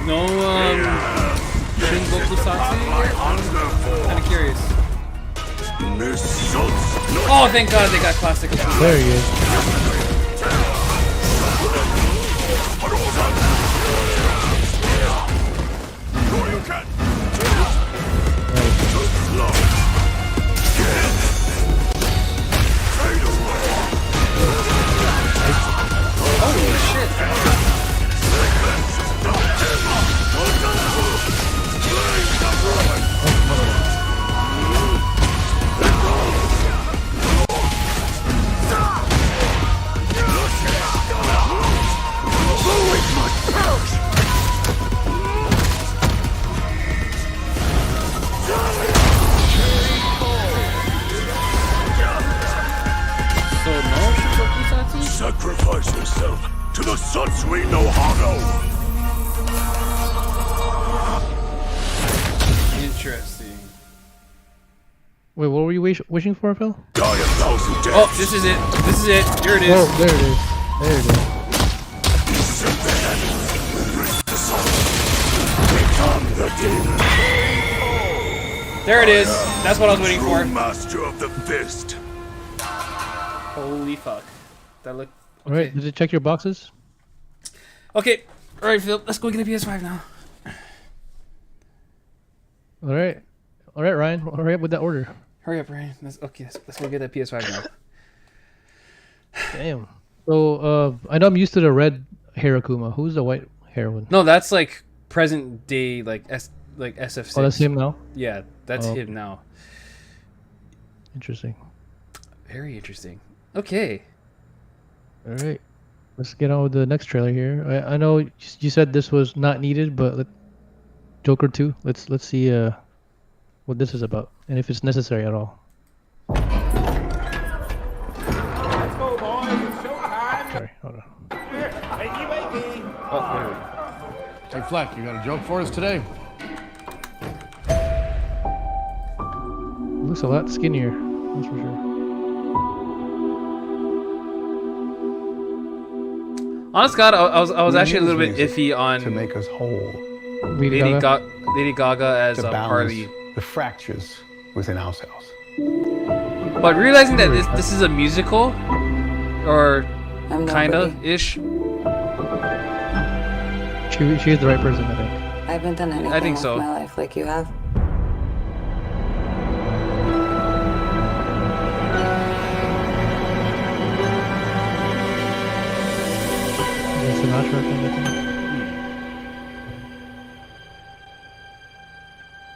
Speaker 2: No, Shingoku Satsu yet? Kind of curious. Oh, thank God they got classic.
Speaker 3: There he is.
Speaker 2: Holy shit. So no Shingoku Satsu?
Speaker 5: Sacrifice yourself to the Satsui no Hano.
Speaker 2: Interesting.
Speaker 3: Wait, what were you wishing for, Phil?
Speaker 5: Die a thousand deaths.
Speaker 2: Oh, this is it. This is it. Here it is.
Speaker 3: Oh, there it is. There it is.
Speaker 5: Become the demon.
Speaker 2: There it is. That's what I was waiting
Speaker 5: True
Speaker 2: for.
Speaker 5: master of the fist.
Speaker 2: Holy fuck. That looked.
Speaker 3: All right, did you check your boxes?
Speaker 2: Okay. All right, Phil. Let's go get a PS5 now.
Speaker 3: All right, Ryan. Hurry up with that order.
Speaker 2: Hurry up, Ryan. Let's go get that PS5 now.
Speaker 3: Damn. So, I know I'm used to the red hair Akuma. Who's the white hair one?
Speaker 2: No, that's like present day, like SF6.
Speaker 3: Oh, that's him now.
Speaker 2: Yeah, that's
Speaker 3: Oh.
Speaker 2: him now.
Speaker 3: Interesting.
Speaker 2: Very interesting. Okay.
Speaker 3: All right, let's get on with the next trailer here. I know you said this was not needed, but Joker 2. Let's see what this is about and if it's necessary at all.
Speaker 6: Let's go, boys. It's showtime.
Speaker 3: Sorry, hold on.
Speaker 6: Wakey, wakey.
Speaker 7: Hey Fleck, you got a joke for us today?
Speaker 3: Looks a lot skinnier. That's for sure.
Speaker 2: Honest God, I was actually a little bit iffy on
Speaker 7: To make us whole,
Speaker 3: Lady Gaga.
Speaker 2: Lady Gaga as
Speaker 7: to balance
Speaker 2: Harley,
Speaker 7: the fractures within ourselves.
Speaker 2: but realizing that this is a musical, or
Speaker 8: I'm
Speaker 2: kinda
Speaker 8: nobody.
Speaker 2: ish.
Speaker 3: She's the right person, I think.
Speaker 8: I haven't done anything
Speaker 2: I think
Speaker 8: with
Speaker 2: so.
Speaker 8: my life like you have.
Speaker 3: Is it Sinatra kind of thing?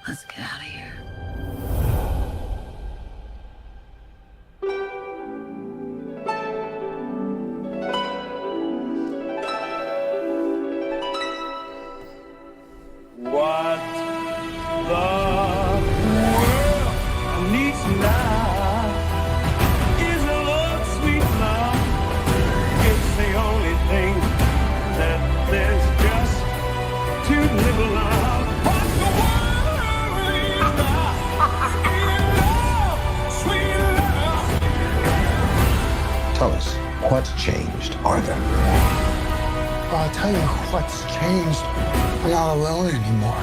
Speaker 8: Let's get out of here.
Speaker 6: What the world needs now is a love, sweet love. It's the only thing that there's just too little of. What the world needs now is love, sweet love.
Speaker 9: Tell us, what's changed, Arthur?
Speaker 10: I'll tell you what's changed. I'm not alone anymore.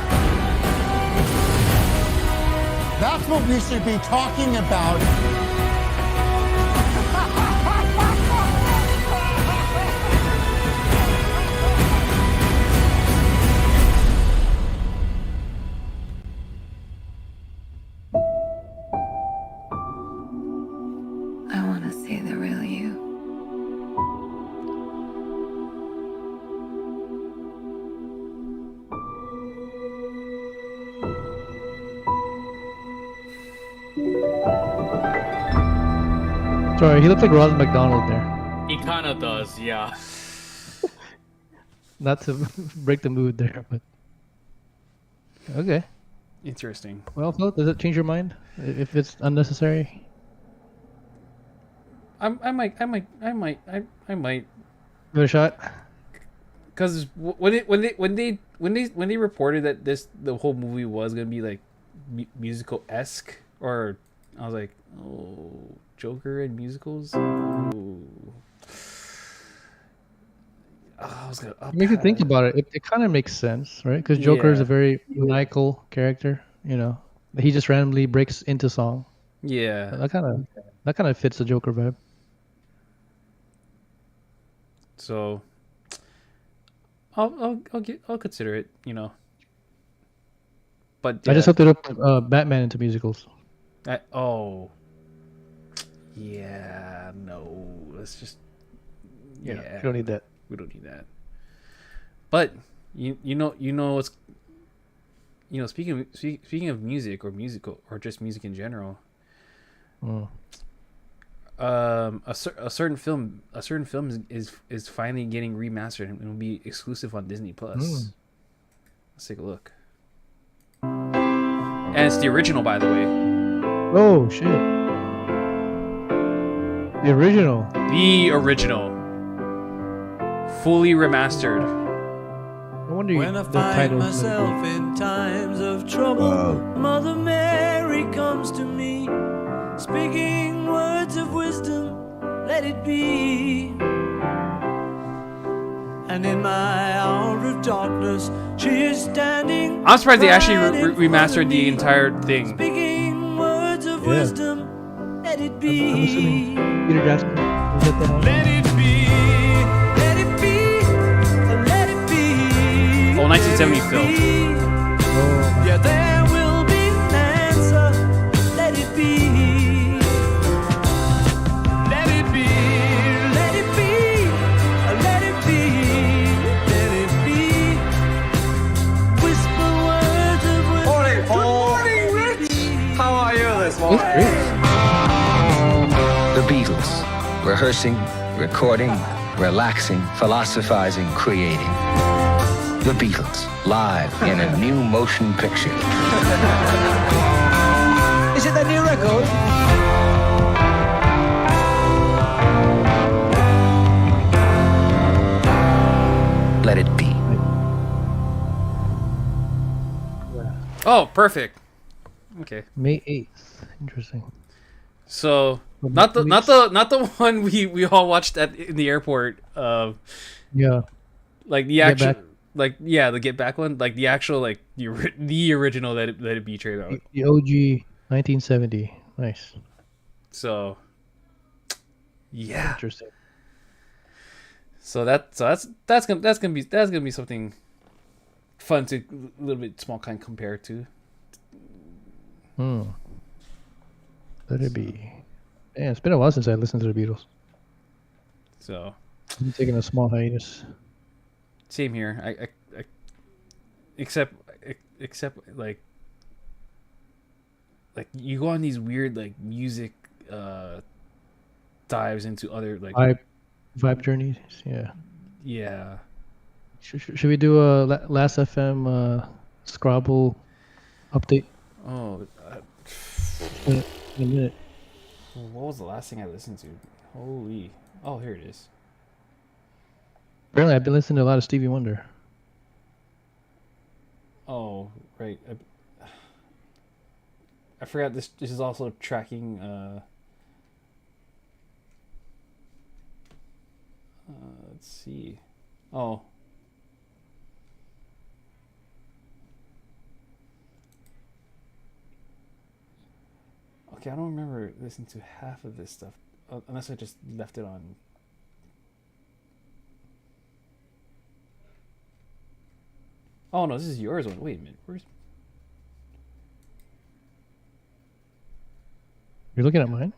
Speaker 10: That's what we should be talking about.
Speaker 8: I want to see the real you.
Speaker 3: Sorry, he looks like Ronald McDonald there.
Speaker 1: He kind of does, yeah.
Speaker 3: Not to break the mood there, but okay.
Speaker 2: Interesting.
Speaker 3: Well, Phil, does it change your mind if it's unnecessary?
Speaker 2: I might.
Speaker 3: Give it a shot.
Speaker 2: Because when they reported that the whole movie was gonna be like musical esque, or I was like, oh, Joker and musicals. Ooh. Oh, I was gonna up.
Speaker 3: It makes you think about it. It kind of makes sense, right? Because Joker is a
Speaker 2: Yeah.
Speaker 3: very maniacal character. You know, he just randomly breaks into song.
Speaker 2: Yeah.
Speaker 3: That kind of fits the Joker vibe.
Speaker 2: So I'll consider it, you know. But
Speaker 3: I just hope they don't put Batman into musicals.
Speaker 2: oh yeah, no, let's just
Speaker 3: You don't need that.
Speaker 2: we don't need that. But you know what's, you know, speaking of music or musical or just music in general. A certain film is finally getting remastered and will be exclusive on Disney Plus. Let's take a look. And it's the original, by the way.
Speaker 3: Oh shit! The original.
Speaker 2: The original. Fully remastered.
Speaker 3: No wonder
Speaker 11: When I
Speaker 3: the
Speaker 11: find
Speaker 3: title's
Speaker 11: myself in times of trouble, Mother Mary comes to me, speaking words of wisdom, let it be. And in my hour of darkness, she is standing.
Speaker 2: I'm surprised they actually
Speaker 11: right in front of
Speaker 2: remastered the
Speaker 11: me,
Speaker 2: entire thing.
Speaker 11: speaking words of wisdom, let it be.
Speaker 3: I'm assuming Peter Jackson. Is that the one?
Speaker 11: Let it be, let it be, let it be.
Speaker 2: Oh, 1970 film.
Speaker 3: Oh,
Speaker 11: Yeah, there will be an answer. Let it be. Let it be. Let it be. Let it be. Let it be. Whisper words of wisdom. Morning, Paul. Good morning, Rich. How are you this
Speaker 3: that's great.
Speaker 9: The Beatles. Rehearsing, recording, relaxing, philosophizing, creating. The Beatles, live in a new motion picture.
Speaker 11: Is it the new record?
Speaker 9: Let it be.
Speaker 2: Oh, perfect. Okay.
Speaker 3: May 8th. Interesting.
Speaker 2: So not the one we all watched in the airport.
Speaker 3: Yeah.
Speaker 2: Like the
Speaker 3: Get
Speaker 2: actual,
Speaker 3: Back.
Speaker 2: like the Get Back one, like the actual, like the original Let It Be trade out.
Speaker 3: The OG 1970. Nice.
Speaker 2: So yeah.
Speaker 3: Interesting.
Speaker 2: So that's gonna be something fun to a little bit small kind compare to.
Speaker 3: Let it be. Yeah, it's been a while since I listened to the Beatles.
Speaker 2: So
Speaker 3: I'm taking a small hiatus.
Speaker 2: same here. I except like you go on these weird like music dives into other like
Speaker 3: Vibe journeys. Yeah.
Speaker 2: yeah.
Speaker 3: Should we do a Last FM Scrabble update
Speaker 2: Oh,
Speaker 3: in a minute?
Speaker 2: what was the last thing I listened to? Holy! Oh, here it is.
Speaker 3: Apparently, I've been listening to a lot of Stevie Wonder.
Speaker 2: Oh, right. I forgot this is also tracking let's see. Oh. Okay, I don't remember listening to half of this stuff unless I just left it on. Oh no, this is yours one. Wait a minute. Where's
Speaker 3: You're looking at mine?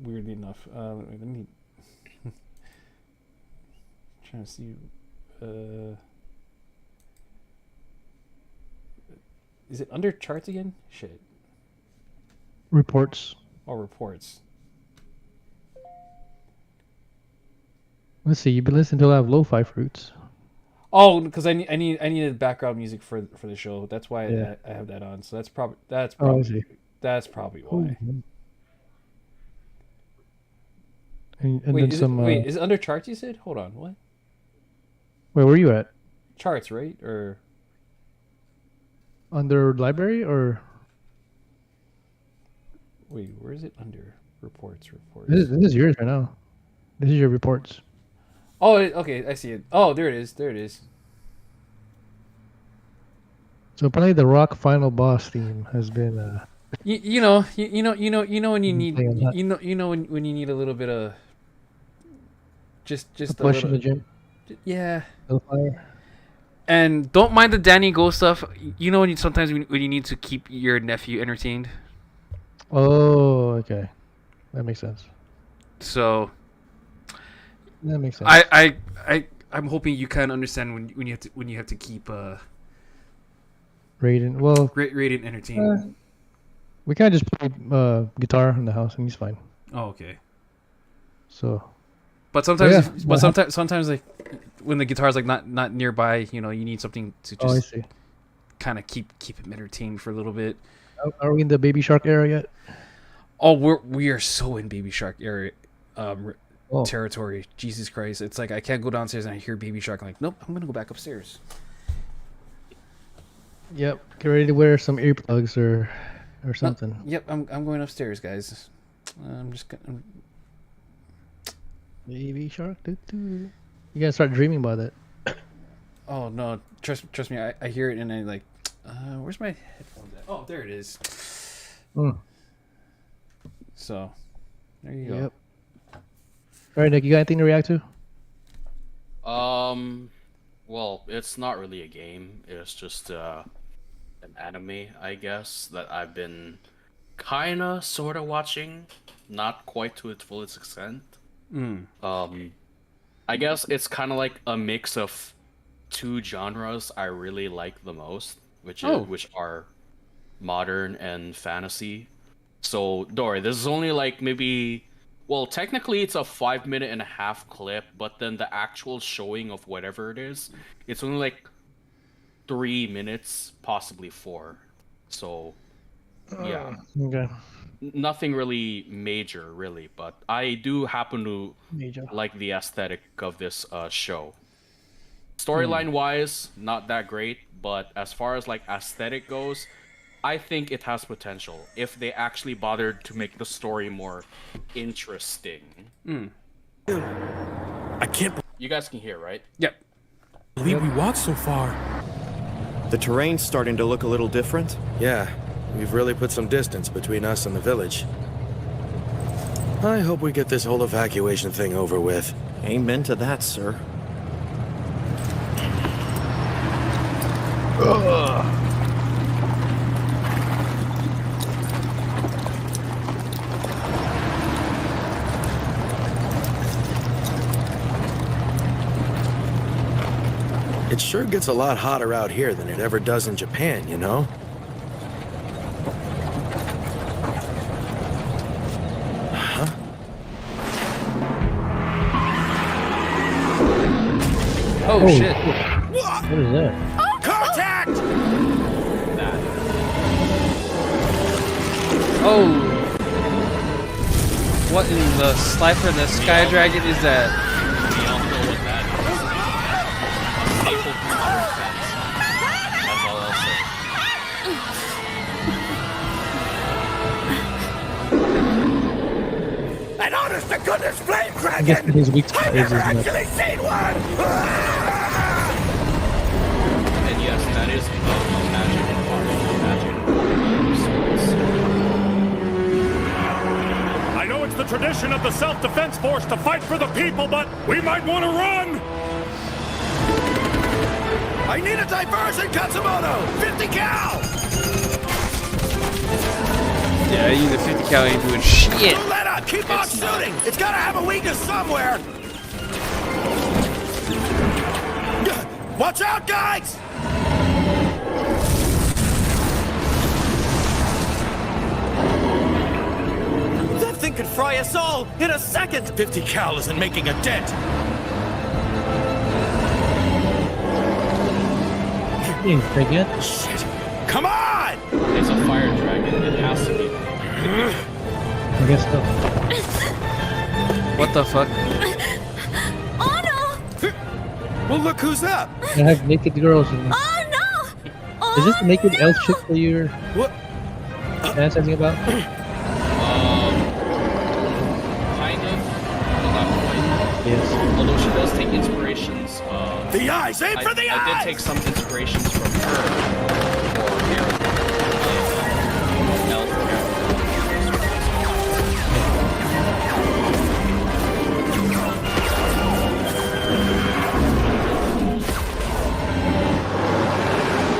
Speaker 2: weirdly enough. Let me trying to see. Is it under charts again? Shit.
Speaker 3: Reports.
Speaker 2: Oh, reports.
Speaker 3: Let's see. You've been listening to a lot of lo-fi fruits.
Speaker 2: Oh, because I needed background music for the show. That's why I have that on. So that's probably
Speaker 3: I see.
Speaker 2: that's probably why.
Speaker 3: And
Speaker 2: Wait,
Speaker 3: then
Speaker 2: is it under charts? You said? Hold on, what?
Speaker 3: Where were you at?
Speaker 2: Charts, right? Or
Speaker 3: Under library or?
Speaker 2: wait, where is it under reports? Reports.
Speaker 3: This is yours right now. This is your reports.
Speaker 2: Oh, okay, I see it. Oh, there it is. There it is.
Speaker 3: So probably the Rock Final Boss theme has been.
Speaker 2: You know when you need
Speaker 3: playing that.
Speaker 2: you know when you need a little bit of just
Speaker 3: A
Speaker 2: a
Speaker 3: push in
Speaker 2: little,
Speaker 3: the gym.
Speaker 2: yeah.
Speaker 3: A little fire.
Speaker 2: And don't mind the Danny Go stuff. You know when sometimes when you need to keep your nephew entertained.
Speaker 3: Oh, okay. That makes sense.
Speaker 2: So
Speaker 3: That makes sense.
Speaker 2: I'm hoping you kind of understand when you have to keep
Speaker 3: Raiden. Well,
Speaker 2: Raiden entertained.
Speaker 3: we kind of just play guitar in the house and he's fine.
Speaker 2: Oh, okay.
Speaker 3: So.
Speaker 2: But sometimes,
Speaker 3: yeah.
Speaker 2: sometimes like when the guitar's like not nearby, you know, you need something to
Speaker 3: Oh, I
Speaker 2: just
Speaker 3: see.
Speaker 2: kind of keep him entertained for a little bit.
Speaker 3: Are we in the Baby Shark era yet?
Speaker 2: Oh, we are so in Baby Shark area
Speaker 3: Oh.
Speaker 2: territory. Jesus Christ! It's like I can't go downstairs and I hear Baby Shark. I'm like, nope, I'm gonna go back upstairs.
Speaker 3: Yep. Get ready to wear some earplugs or something.
Speaker 2: Yep, I'm going upstairs, guys. I'm just gonna.
Speaker 3: Baby Shark. You gotta start dreaming about it.
Speaker 2: Oh no! Trust me. I hear it and I like. Where's my headphones at? Oh, there it is. So, there you go.
Speaker 3: Yep. All right, Nick. You got anything to react to?
Speaker 1: Well, it's not really a game. It's just an anime, I guess, that I've been kinda sorta watching, not quite to its fullest extent. I guess it's kind of like a mix of two genres I really like the most, which are modern and fantasy. So, Dory, this is only like maybe, well, technically it's a 5.5-minute clip, but then the actual showing of whatever it is, it's only like 3 minutes, possibly 4. So, yeah.
Speaker 3: Okay.
Speaker 1: Nothing really major, really, but I do happen to like the aesthetic of this show. Storyline-wise, not that great, but as far as like aesthetic goes, I think it has potential if they actually bothered to make the story more interesting.
Speaker 6: I can't
Speaker 1: You guys can hear, right?
Speaker 2: Yep.
Speaker 6: believe we walked so far.
Speaker 12: The terrain's starting to look a little different.
Speaker 13: Yeah, we've really put some distance between us and the village.
Speaker 12: I hope we get this whole evacuation thing over with. Amen to that, sir. It sure gets a lot hotter out here than it ever does in Japan, you know?
Speaker 2: Oh, shit.
Speaker 3: What is that?
Speaker 12: Contact!
Speaker 2: Oh. What in the slifer the Sky Dragon is that?
Speaker 1: We all know what that is. A staple from modern fantasy. That's all I'll say.
Speaker 5: An honest to goodness flame
Speaker 3: I guess
Speaker 5: dragon!
Speaker 3: his weak spot
Speaker 5: I've
Speaker 3: is
Speaker 5: never
Speaker 3: his neck.
Speaker 5: actually seen one!
Speaker 1: And yes, that is magic and
Speaker 5: I know it's the tradition of the self-defense force to fight for the people, but we might want to run! I need a diversion, Katsumoto! 50 cal!
Speaker 2: Yeah, you the 50 cal ain't doing shit.
Speaker 5: Loretta, keep on shooting! It's gotta have a weakness somewhere! Watch out, guys! That thing could fry us all in a second! 50 cal isn't making a dent!
Speaker 3: Again?
Speaker 5: Shit! Come on!
Speaker 1: It's a fire dragon. It has to be.
Speaker 3: I guess so.
Speaker 2: What the fuck?
Speaker 8: Oh no!
Speaker 5: Well, look who's up!
Speaker 3: I have naked girls in there.
Speaker 8: Oh no!
Speaker 3: Is this the naked elf chick that you're
Speaker 5: What?
Speaker 3: fantasizing about?
Speaker 1: Kind of. But not quite.
Speaker 3: Yes.
Speaker 1: Although she does take inspirations.
Speaker 5: The eyes! Aim for the eyes!
Speaker 1: I did take some inspirations from her. For Eric. Elf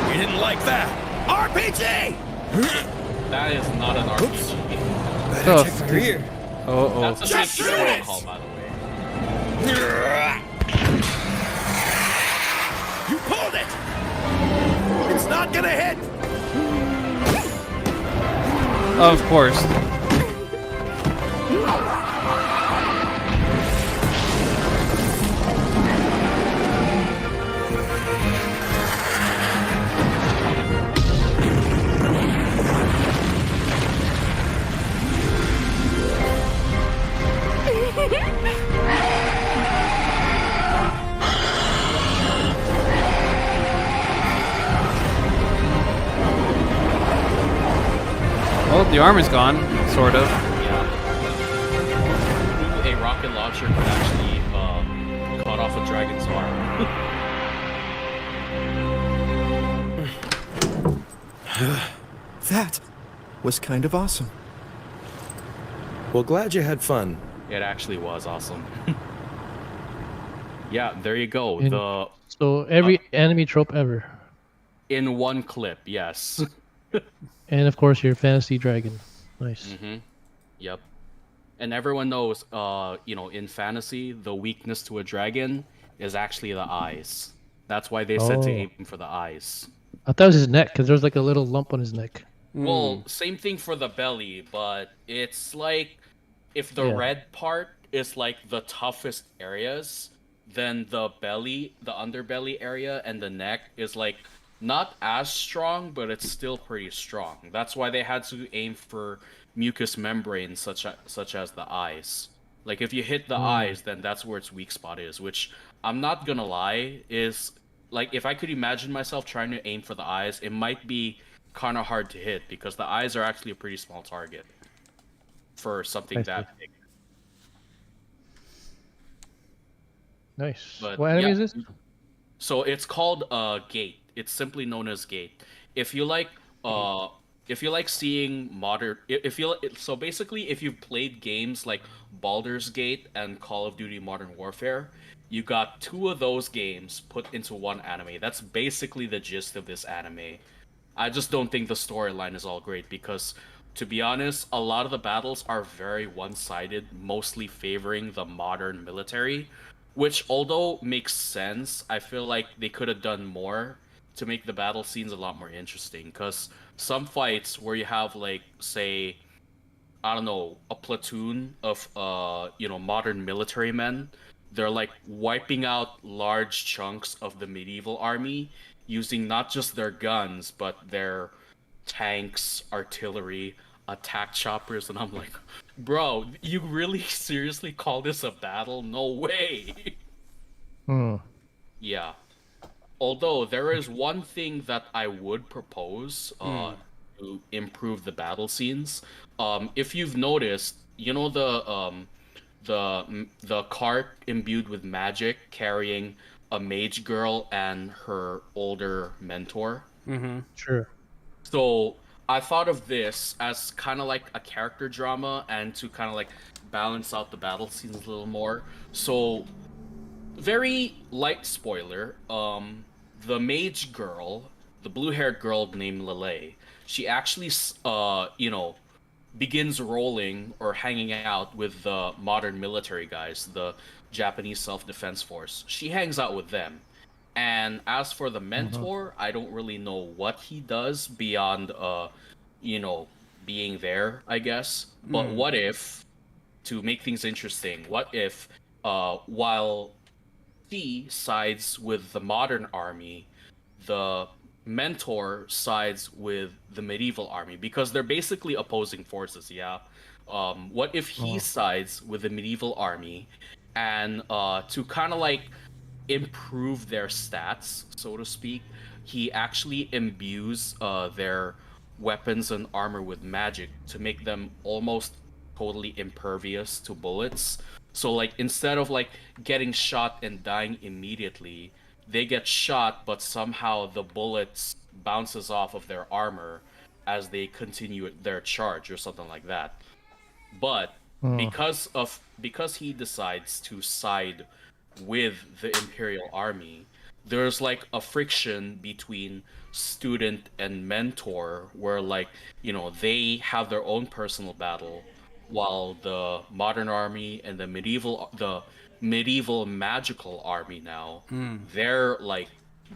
Speaker 5: You didn't like that! RPG!
Speaker 1: That is not an RPG.
Speaker 2: Oh,
Speaker 5: Check my ear.
Speaker 2: oh.
Speaker 1: That's a
Speaker 5: Just
Speaker 1: safety
Speaker 5: shoot it!
Speaker 1: protocol, by the way.
Speaker 5: You pulled it! It's not gonna hit!
Speaker 2: Of course. Well, the arm is gone, sort of.
Speaker 1: Yeah. A rocket launcher could actually cut off a dragon's arm.
Speaker 12: That was kind of awesome. Well, glad you had fun.
Speaker 1: It actually was awesome. Yeah, there you go.
Speaker 3: And-
Speaker 1: The
Speaker 3: So every anime trope ever.
Speaker 1: in one clip, yes.
Speaker 3: And of course your fantasy dragon. Nice.
Speaker 1: Mm-hmm. Yep. And everyone knows, in fantasy, the weakness to a dragon is actually the eyes. That's why they said to
Speaker 3: Oh.
Speaker 1: aim for the eyes.
Speaker 3: I thought it was his neck because there's like a little lump on his neck.
Speaker 1: Well, same thing for the belly, but it's like if the
Speaker 3: Yeah.
Speaker 1: red part is like the toughest areas, then the belly, the underbelly area, and the neck is like not as strong, but it's still pretty strong. That's why they had to aim for mucous membranes such as the eyes. Like if you hit the eyes, then that's where its weak spot is, which I'm not gonna lie is like if I could imagine myself trying to aim for the eyes, it might be kind of hard to hit because the eyes are actually a pretty small target for something
Speaker 3: I
Speaker 1: that big.
Speaker 3: Nice.
Speaker 1: But
Speaker 3: What anime
Speaker 1: yeah.
Speaker 3: is this?
Speaker 1: So it's called Gate. It's simply known as Gate. If you like if you like seeing modern, if you so basically, if you've played games like Baldur's Gate and Call of Duty Modern Warfare, you got two of those games put into one anime. That's basically the gist of this anime. I just don't think the storyline is all great because, to be honest, a lot of the battles are very one-sided, mostly favoring the modern military, which, although makes sense, I feel like they could have done more to make the battle scenes a lot more interesting. Because some fights where you have, like, say, I don't know, a platoon of modern military men, they're like wiping out large chunks of the medieval army using not just their guns but their tanks, artillery, attack choppers, and I'm like, bro, you really seriously call this a battle? No way.
Speaker 3: Hmm.
Speaker 1: Yeah. Although there is one thing that I would propose to improve the battle scenes. If you've noticed, you know the cart imbued with magic carrying a mage girl and her older mentor.
Speaker 2: Mm-hmm.
Speaker 3: Sure.
Speaker 1: So I thought of this as kind of like a character drama and to kind of like balance out the battle scenes a little more. So very light spoiler, the mage girl, the blue-haired girl named Lele, she actually begins rolling or hanging out with the modern military guys, the Japanese Self-Defense Force. She hangs out with them. And as for the mentor, I don't really know what he does beyond being there, I guess. But what if, to make things interesting, what if while he sides with the modern army, the mentor sides with the medieval army because they're basically opposing forces. Yeah. What if he sides with the medieval army, and to kind of like improve their stats, so to speak, he actually imbues their weapons and armor with magic to make them almost totally impervious to bullets. So like instead of like getting shot and dying immediately, they get shot but somehow the bullets bounces off of their armor as they continue their charge or something like that. But because he decides to side with the Imperial Army, there's like a friction between student and mentor where like, they have their own personal battle while the modern army and the medieval magical army now, they're like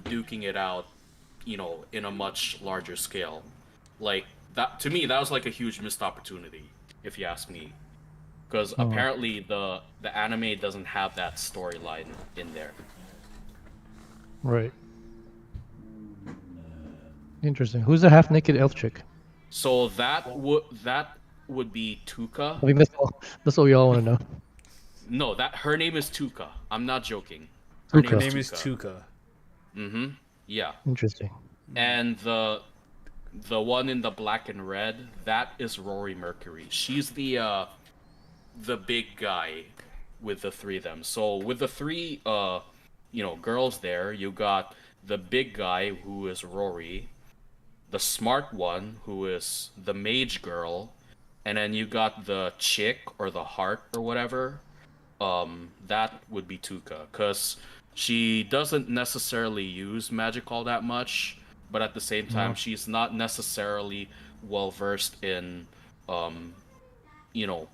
Speaker 1: duking it out, in a much larger scale. Like that to me, that was like a huge missed opportunity, if you ask me. Because apparently the anime doesn't have that storyline in there.
Speaker 3: Right. Interesting. Who's the half-naked elf chick?
Speaker 1: So that would be Tuka.
Speaker 3: I think that's all we all want to know.
Speaker 1: No, her name is Tuka. I'm not joking.
Speaker 3: Her
Speaker 2: name is Tuka.
Speaker 1: Mm-hmm. Yeah.
Speaker 3: Interesting.
Speaker 1: And the one in the black and red, that is Rory Mercury. She's the big guy with the three of them. So with the three girls there, you got the big guy who is Rory, the smart one who is the mage girl, and then you got the chick or the heart or whatever. That would be Tuka, because she doesn't necessarily use magic all that much, but at the same time, she's not necessarily well versed in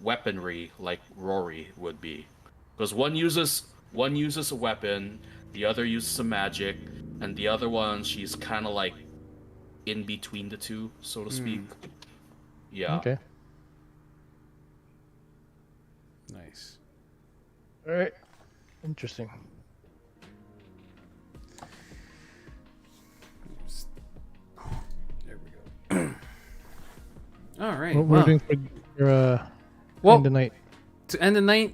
Speaker 1: weaponry like Rory would be, because one uses a weapon, the other uses some magic, and the other one she's kind of like in between the two, so to speak. Yeah.
Speaker 3: Okay.
Speaker 2: Nice.
Speaker 3: All right. Interesting.
Speaker 2: There we go. All right.
Speaker 3: What we're doing for end the night.
Speaker 2: To end the night,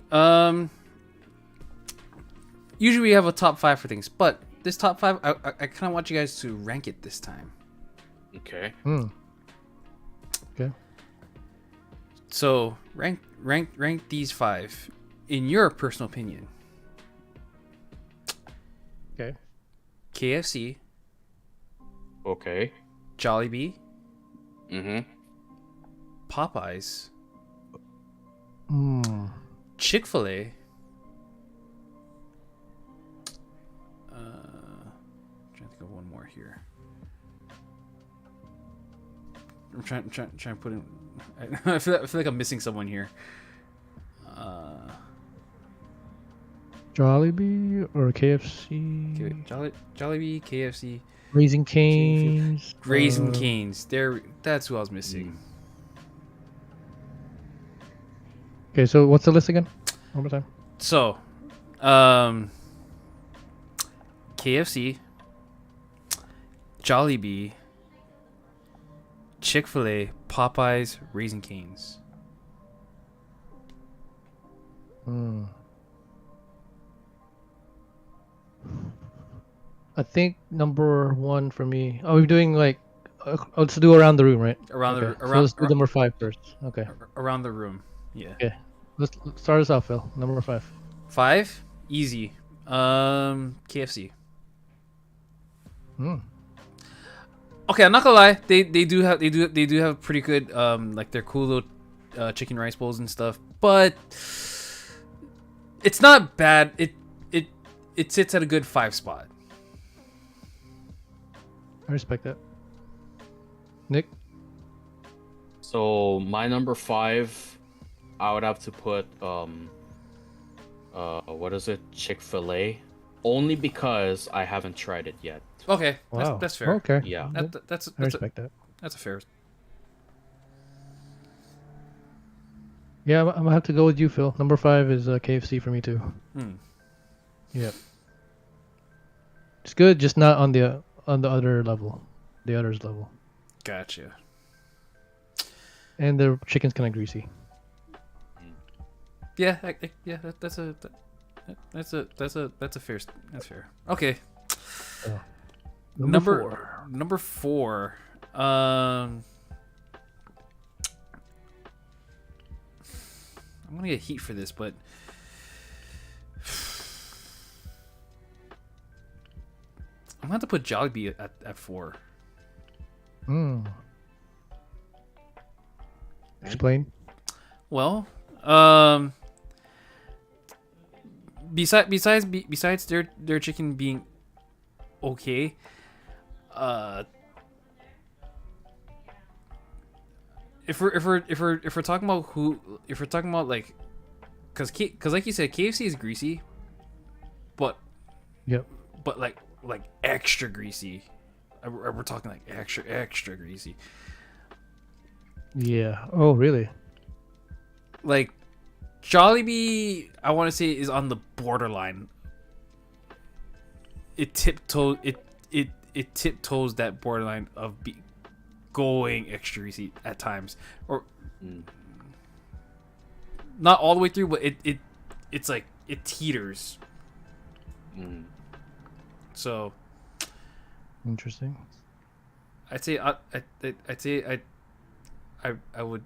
Speaker 2: usually we have a top 5 for things, but this top 5, I kind of want you guys to rank it this time.
Speaker 1: Okay.
Speaker 3: Okay.
Speaker 2: So rank these 5 in your personal opinion.
Speaker 3: Okay.
Speaker 2: KFC.
Speaker 1: Okay.
Speaker 2: Jollibee.
Speaker 1: Mm-hmm.
Speaker 2: Popeyes.
Speaker 3: Hmm.
Speaker 2: Chick-fil-A. Trying to think of one more here. I'm trying to put in. I feel like I'm missing someone here.
Speaker 3: Jollibee or KFC?
Speaker 2: Jollibee, KFC,
Speaker 3: Raising Cane's.
Speaker 2: Raising Cane's. That's who I was missing.
Speaker 3: Okay, so what's the list again? One more time.
Speaker 2: So, KFC, Jollibee, Chick-fil-A, Popeyes, Raising Cane's.
Speaker 3: Hmm. I think number 1 for me. Oh, we're doing like. Let's do around the room, right?
Speaker 2: Around
Speaker 3: okay.
Speaker 2: the
Speaker 3: So let's do number 5 first. Okay.
Speaker 2: Around the room. Yeah.
Speaker 3: Okay. Let's start us off, Phil. Number 5.
Speaker 2: 5, easy. KFC.
Speaker 3: Hmm.
Speaker 2: Okay, I'm not gonna lie. They do have pretty good like their cool little chicken rice bowls and stuff, but it's not bad. It sits at a good 5 spot.
Speaker 3: I respect that. Nick?
Speaker 1: So my number 5, I would have to put what is it? Chick-fil-A, only because I haven't tried it yet.
Speaker 2: Okay,
Speaker 3: Wow.
Speaker 2: that's fair.
Speaker 3: Okay.
Speaker 1: Yeah.
Speaker 2: That's
Speaker 3: I respect that.
Speaker 2: That's a fair.
Speaker 3: Yeah, I'm gonna have to go with you, Phil. Number 5 is KFC for me too. Yep. It's good, just not on the other level, the others level.
Speaker 2: Gotcha.
Speaker 3: And the chicken's kind of greasy.
Speaker 2: Yeah, that's a fair. That's fair. Okay.
Speaker 3: Oh.
Speaker 2: Number 4. I'm gonna get heat for this, but I'm gonna have to put Jollibee at 4.
Speaker 3: Explain.
Speaker 2: Well, besides their chicken being okay, if we're talking about like, cause like you said, KFC is greasy, but
Speaker 3: Yep.
Speaker 2: but like extra greasy. We're talking like extra greasy.
Speaker 3: Yeah. Oh, really?
Speaker 2: Like Jollibee, I want to say, is on the borderline. It tiptoes that borderline of going extra greasy at times, or not all the way through, but it's like it teeters. So
Speaker 3: Interesting.
Speaker 2: I'd say I would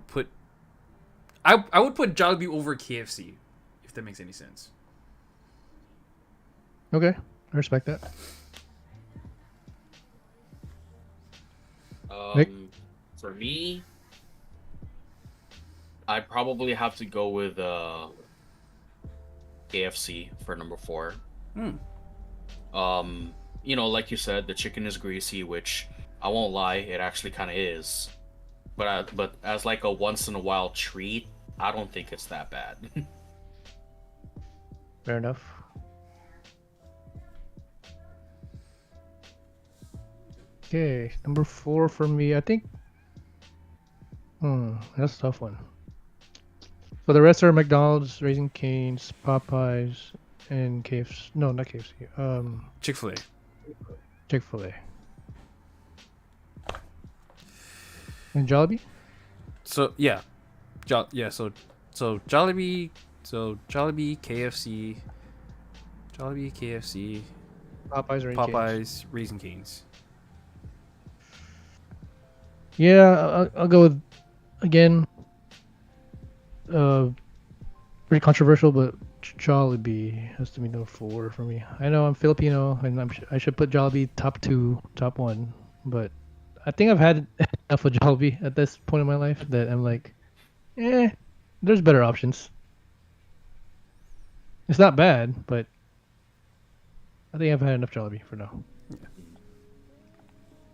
Speaker 2: put Jollibee over KFC, if that makes any sense.
Speaker 3: Okay, I respect that. Nick?
Speaker 1: For me, I'd probably have to go with KFC for number 4. You know, like you said, the chicken is greasy, which I won't lie, it actually kind of is. But as like a once in a while treat, I don't think it's that bad.
Speaker 3: Fair enough. Okay, number 4 for me. I think. That's a tough one. So the rest are McDonald's, Raising Cane's, Popeyes, and KFC. No, not KFC.
Speaker 2: Chick-fil-A.
Speaker 3: Chick-fil-A. And Jollibee?
Speaker 2: So yeah, so Jollibee, KFC,
Speaker 3: Popeyes,
Speaker 2: Raising Cane's.
Speaker 3: Yeah, I'll go with, again, pretty controversial, but Jollibee has to be number 4 for me. I know I'm Filipino, and I should put Jollibee top 2, top 1, but I think I've had enough of Jollibee at this point in my life that I'm like, there's better options. It's not bad, but I think I've had enough Jollibee for now.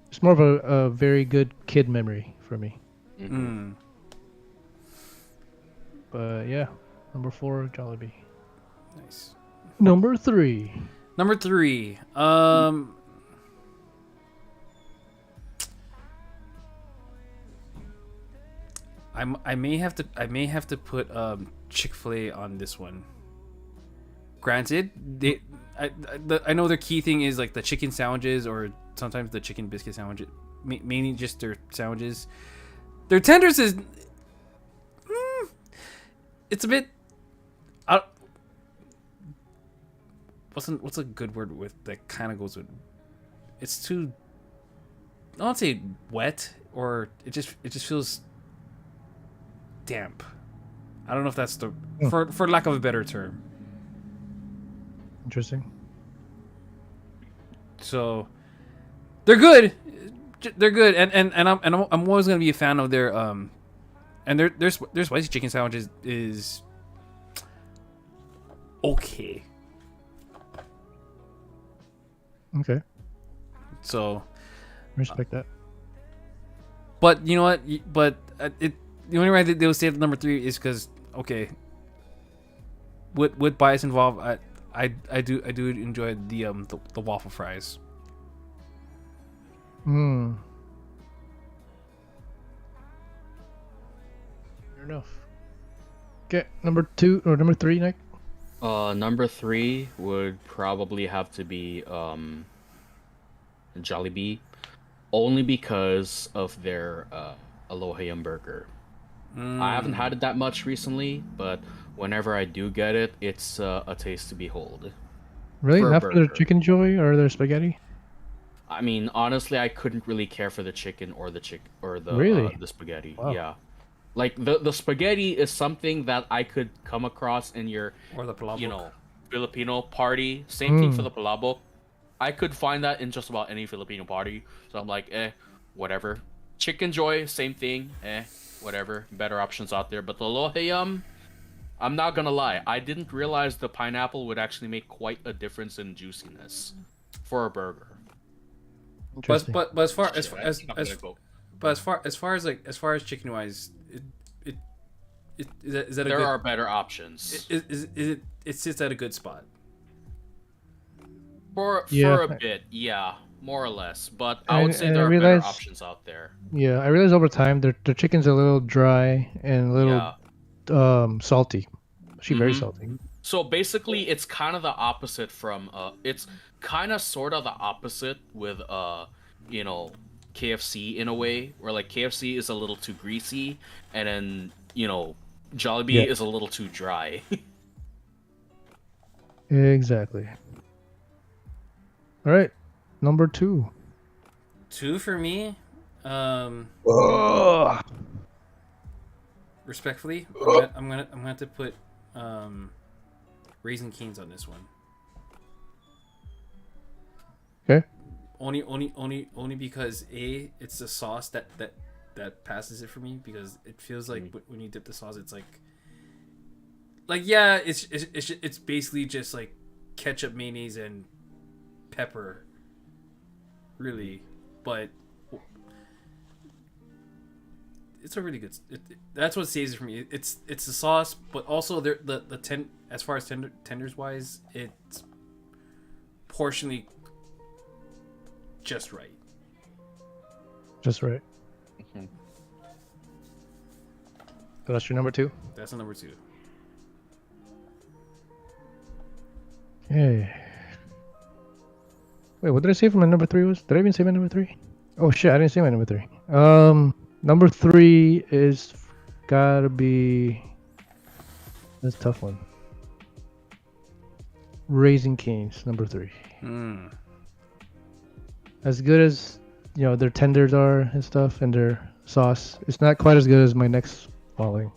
Speaker 3: It's more of a very good kid memory for me.
Speaker 2: Mm.
Speaker 3: But yeah, number 4, Jollibee.
Speaker 2: Nice.
Speaker 3: Number 3.
Speaker 2: Number 3. I may have to put Chick-fil-A on this one. Granted, I know their key thing is like the chicken sandwiches or sometimes the chicken biscuit sandwiches, mainly just their sandwiches. Their tenders is it's a bit what's a good word with that kind of goes with, it's too, I don't say wet, or it just feels damp. I don't know if that's the for lack of a better term.
Speaker 3: Interesting.
Speaker 2: So they're good. They're good, and I'm always gonna be a fan of their and their spicy chicken sandwiches is okay.
Speaker 3: Okay.
Speaker 2: So
Speaker 3: respect that.
Speaker 2: But you know what? But the only reason they will stay at number 3 is because okay, with bias involved, I do enjoy the waffle fries.
Speaker 3: Hmm. Fair enough. Okay, number 2 or number 3, Nick.
Speaker 1: Number 3 would probably have to be Jollibee, only because of their Aloha Yum burger. I haven't had it that much recently, but whenever I do get it, it's a taste to behold.
Speaker 3: Really?
Speaker 1: For a
Speaker 3: Not for their
Speaker 1: burger.
Speaker 3: chicken joy or their spaghetti?
Speaker 1: I mean, honestly, I couldn't really care for the chicken or the
Speaker 3: Really?
Speaker 1: the spaghetti.
Speaker 3: Wow.
Speaker 1: Yeah, like the spaghetti is something that I could come across in your
Speaker 2: Or the palabok.
Speaker 1: Filipino party. Same thing for the palabok. I could find that in just about any Filipino party. So I'm like, whatever. Chicken joy, same thing. Whatever. Better options out there. But the Aloha Yum, I'm not gonna lie, I didn't realize the pineapple would actually make quite a difference in juiciness for a burger.
Speaker 3: Interesting.
Speaker 2: But as far
Speaker 1: Shit, that's not gonna go.
Speaker 2: as far as chicken wise, is that a
Speaker 1: There
Speaker 2: good,
Speaker 1: are better options.
Speaker 2: it sits at a good spot.
Speaker 1: For
Speaker 3: Yeah.
Speaker 1: a bit, yeah, more or less. But I would say
Speaker 3: And
Speaker 1: there
Speaker 3: I
Speaker 1: are
Speaker 3: realize-
Speaker 1: better options out there.
Speaker 3: Yeah, I realized over time their chicken's a little dry and a little
Speaker 1: Yeah.
Speaker 3: salty. Actually, very
Speaker 1: Mhm.
Speaker 3: salty.
Speaker 1: So basically, it's kind of the opposite from it's kind of sort of the opposite with KFC in a way, where like KFC is a little too greasy, and then Jollibee
Speaker 3: Yeah.
Speaker 1: is a little too dry.
Speaker 3: Exactly. All right, number 2.
Speaker 2: 2 for me. Respectfully, I'm gonna have to put Raising Cane's on this one.
Speaker 3: Okay.
Speaker 2: Only because it's the sauce that passes it for me, because it feels like when you dip the sauce, it's like yeah, it's basically just like ketchup, mayonnaise, and pepper, really, but it's a really good. That's what saves it for me. It's the sauce, but also as far as tenders wise, it's portionally just right.
Speaker 3: Just right. So that's your number 2.
Speaker 2: That's a number 2.
Speaker 3: Okay. Wait, what did I say for my number 3 was? Did I even say my number 3? Oh shit, I didn't say my number 3. Number 3 is gotta be. That's a tough one. Raising Cane's, number 3. As good as their tenders are and stuff, and their sauce, it's not quite as good as my next following,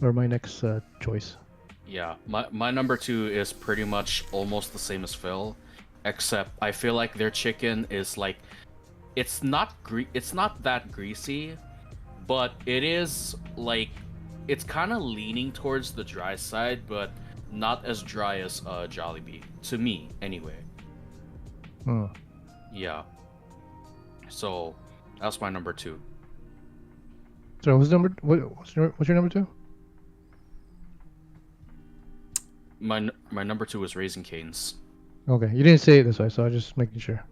Speaker 3: or my next choice.
Speaker 1: Yeah, my number 2 is pretty much almost the same as Phil, except I feel like their chicken is like it's not that greasy, but it is like it's kind of leaning towards the dry side, but not as dry as Jollibee to me anyway. Yeah. So that's my number 2.
Speaker 3: So what's your number 2?
Speaker 1: My number 2 is Raising Cane's.
Speaker 3: Okay, you didn't say it this way, so I was just making sure.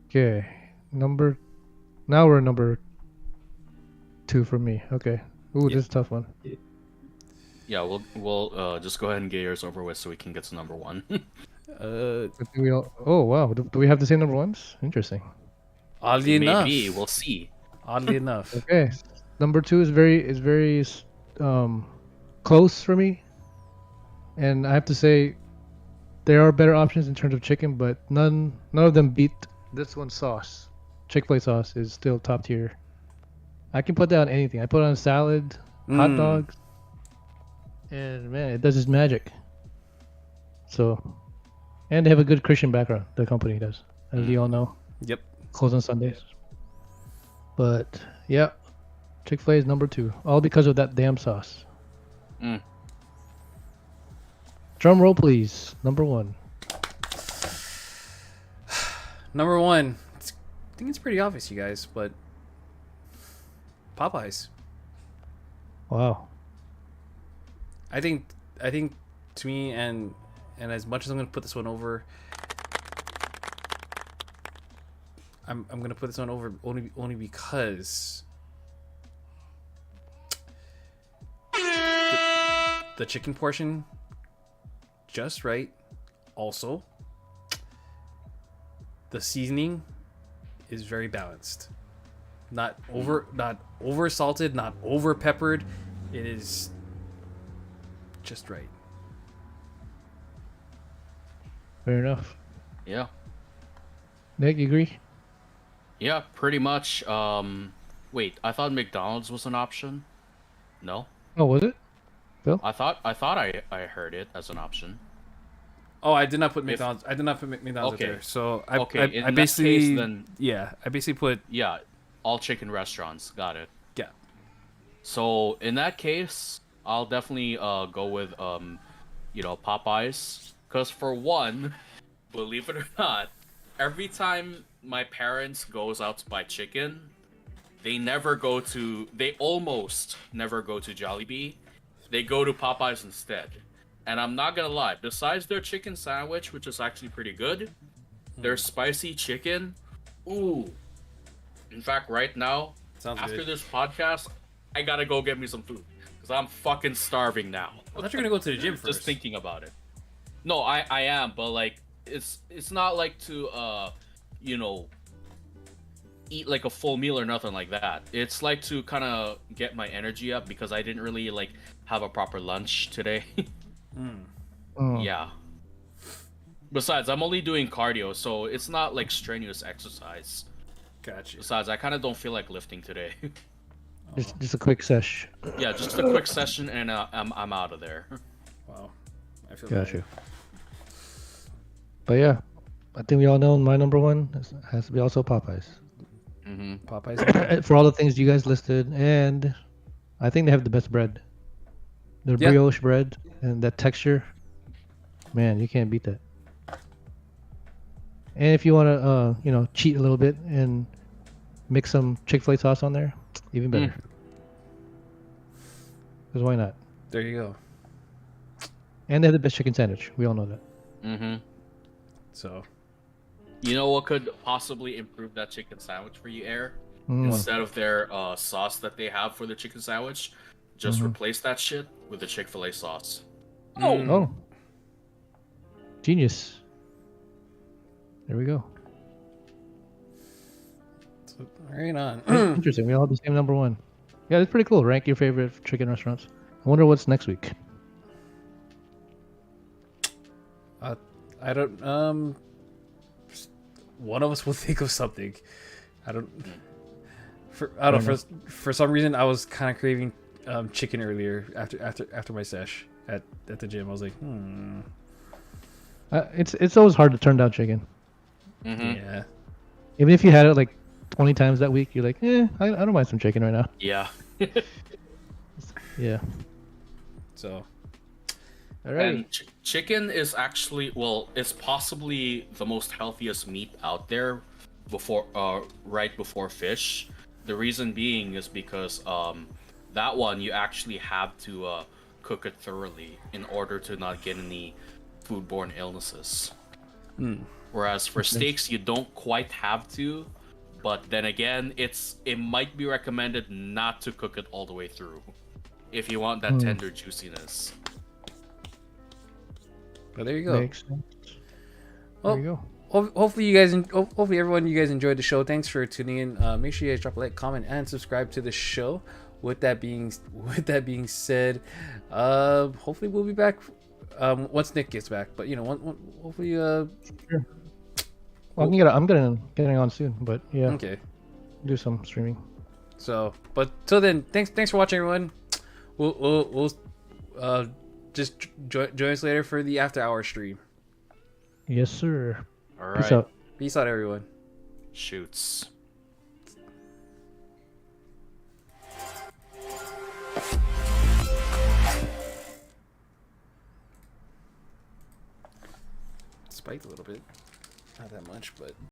Speaker 3: Okay, now we're number 2 for me. Okay. Ooh, this is a tough one.
Speaker 1: Yeah, we'll just go ahead and get yours over with so we can get to number 1.
Speaker 3: Oh wow, do we have the same number 1s? Interesting.
Speaker 2: Oddly enough.
Speaker 1: Maybe we'll see.
Speaker 2: Oddly enough.
Speaker 3: Okay, number 2 is very close for me, and I have to say there are better options in terms of chicken, but none of them beat this one's sauce. Chick-fil-A sauce is still top tier. I can put that on anything. I put it on salad, hot dogs, and man, it does its magic. So, and they have a good Christian background. The company does, as you all know.
Speaker 2: Yep.
Speaker 3: Close on Sundays. But yeah, Chick-fil-A is number 2, all because of that damn sauce. Drum roll, please. Number 1.
Speaker 2: Number 1. I think it's pretty obvious, you guys, but Popeyes.
Speaker 3: Wow.
Speaker 2: I think to me, and as much as I'm gonna put this one over, I'm gonna put this one over only because the chicken portion just right. Also, the seasoning is very balanced. Not over salted, not over peppered. It is just right.
Speaker 3: Fair enough.
Speaker 1: Yeah.
Speaker 3: Nick, you agree?
Speaker 1: Yeah, pretty much. Wait, I thought McDonald's was an option. No.
Speaker 3: Oh, was it? Phil?
Speaker 1: I thought I heard it as an option.
Speaker 2: Oh, I did not put McDonald's. I did not put McDonald's
Speaker 1: Okay.
Speaker 2: there. So
Speaker 1: In
Speaker 2: I
Speaker 1: that
Speaker 2: basically
Speaker 1: case, then
Speaker 2: I basically put
Speaker 1: all chicken restaurants. Got it.
Speaker 2: Yeah.
Speaker 1: So in that case, I'll definitely go with Popeyes, because for one, believe it or not, every time my parents goes out to buy chicken, they almost never go to Jollibee. They go to Popeyes instead. And I'm not gonna lie, besides their chicken sandwich, which is actually pretty good, their spicy chicken, ooh. In fact, right now, after this podcast, I gotta go get me some food, because I'm fucking starving now.
Speaker 2: I thought you were gonna go to the gym first.
Speaker 1: Just thinking about it. No, I am, but like, it's not like to, eat like a full meal or nothing like that. It's like to kind of get my energy up, because I didn't really like have a proper lunch today. Yeah. Besides, I'm only doing cardio, so it's not like strenuous exercise.
Speaker 2: Gotcha.
Speaker 1: Besides, I kind of don't feel like lifting today.
Speaker 3: Just a quick sesh.
Speaker 1: Yeah, just a quick session, and I'm out of there.
Speaker 2: Wow. I feel
Speaker 3: Gotcha. But yeah, I think we all know my number 1 has to be also Popeyes.
Speaker 2: Popeyes.
Speaker 3: For all the things you guys listed, and I think they have the best bread. Their brioche bread and that texture, man, you can't beat that. And if you want to, cheat a little bit and mix some Chick-fil-A sauce on there, even better. Because why not?
Speaker 2: There you go.
Speaker 3: And they have the best chicken sandwich. We all know that.
Speaker 2: So,
Speaker 1: you know what could possibly improve that chicken sandwich for you, Air? Instead of their sauce that they have for the chicken sandwich, just replace that shit with the Chick-fil-A sauce.
Speaker 3: Oh. Genius. There we go.
Speaker 2: So, right on.
Speaker 3: Interesting. We all have the same number 1. Yeah, it's pretty cool. Rank your favorite chicken restaurants. I wonder what's next week.
Speaker 2: I don't. One of us will think of something. I don't know. For some reason, I was kind of craving chicken earlier after my sesh at the gym. I was like,
Speaker 3: It's always hard to turn down chicken.
Speaker 2: Yeah.
Speaker 3: Even if you had it like 20 times that week, you're like, I don't mind some chicken right now.
Speaker 1: Yeah.
Speaker 3: Yeah.
Speaker 2: So, all right.
Speaker 1: And chicken is actually, well, it's possibly the most healthiest meat out there before, right before fish. The reason being is because that one you actually have to cook it thoroughly in order to not get any foodborne illnesses. Whereas for steaks, you don't quite have to, but then again, it might be recommended not to cook it all the way through if you want that tender juiciness.
Speaker 2: Well, there you go.
Speaker 3: Makes sense.
Speaker 2: Well,
Speaker 3: there you go.
Speaker 2: Hopefully you guys, hopefully everyone, you guys enjoyed the show. Thanks for tuning in. Make sure you guys drop a like, comment, and subscribe to the show. With that being said, hopefully we'll be back once Nick gets back. But you know, hopefully.
Speaker 3: Sure. Well, I'm getting on soon, but yeah.
Speaker 2: Okay.
Speaker 3: Do some streaming.
Speaker 2: So, but till then, thanks for watching, everyone. We'll just join us later for the after hour stream.
Speaker 3: Yes, sir.
Speaker 1: All right.
Speaker 3: Peace out.
Speaker 2: Peace out, everyone.
Speaker 1: Shoots.
Speaker 2: Spiked a little bit. Not that much, but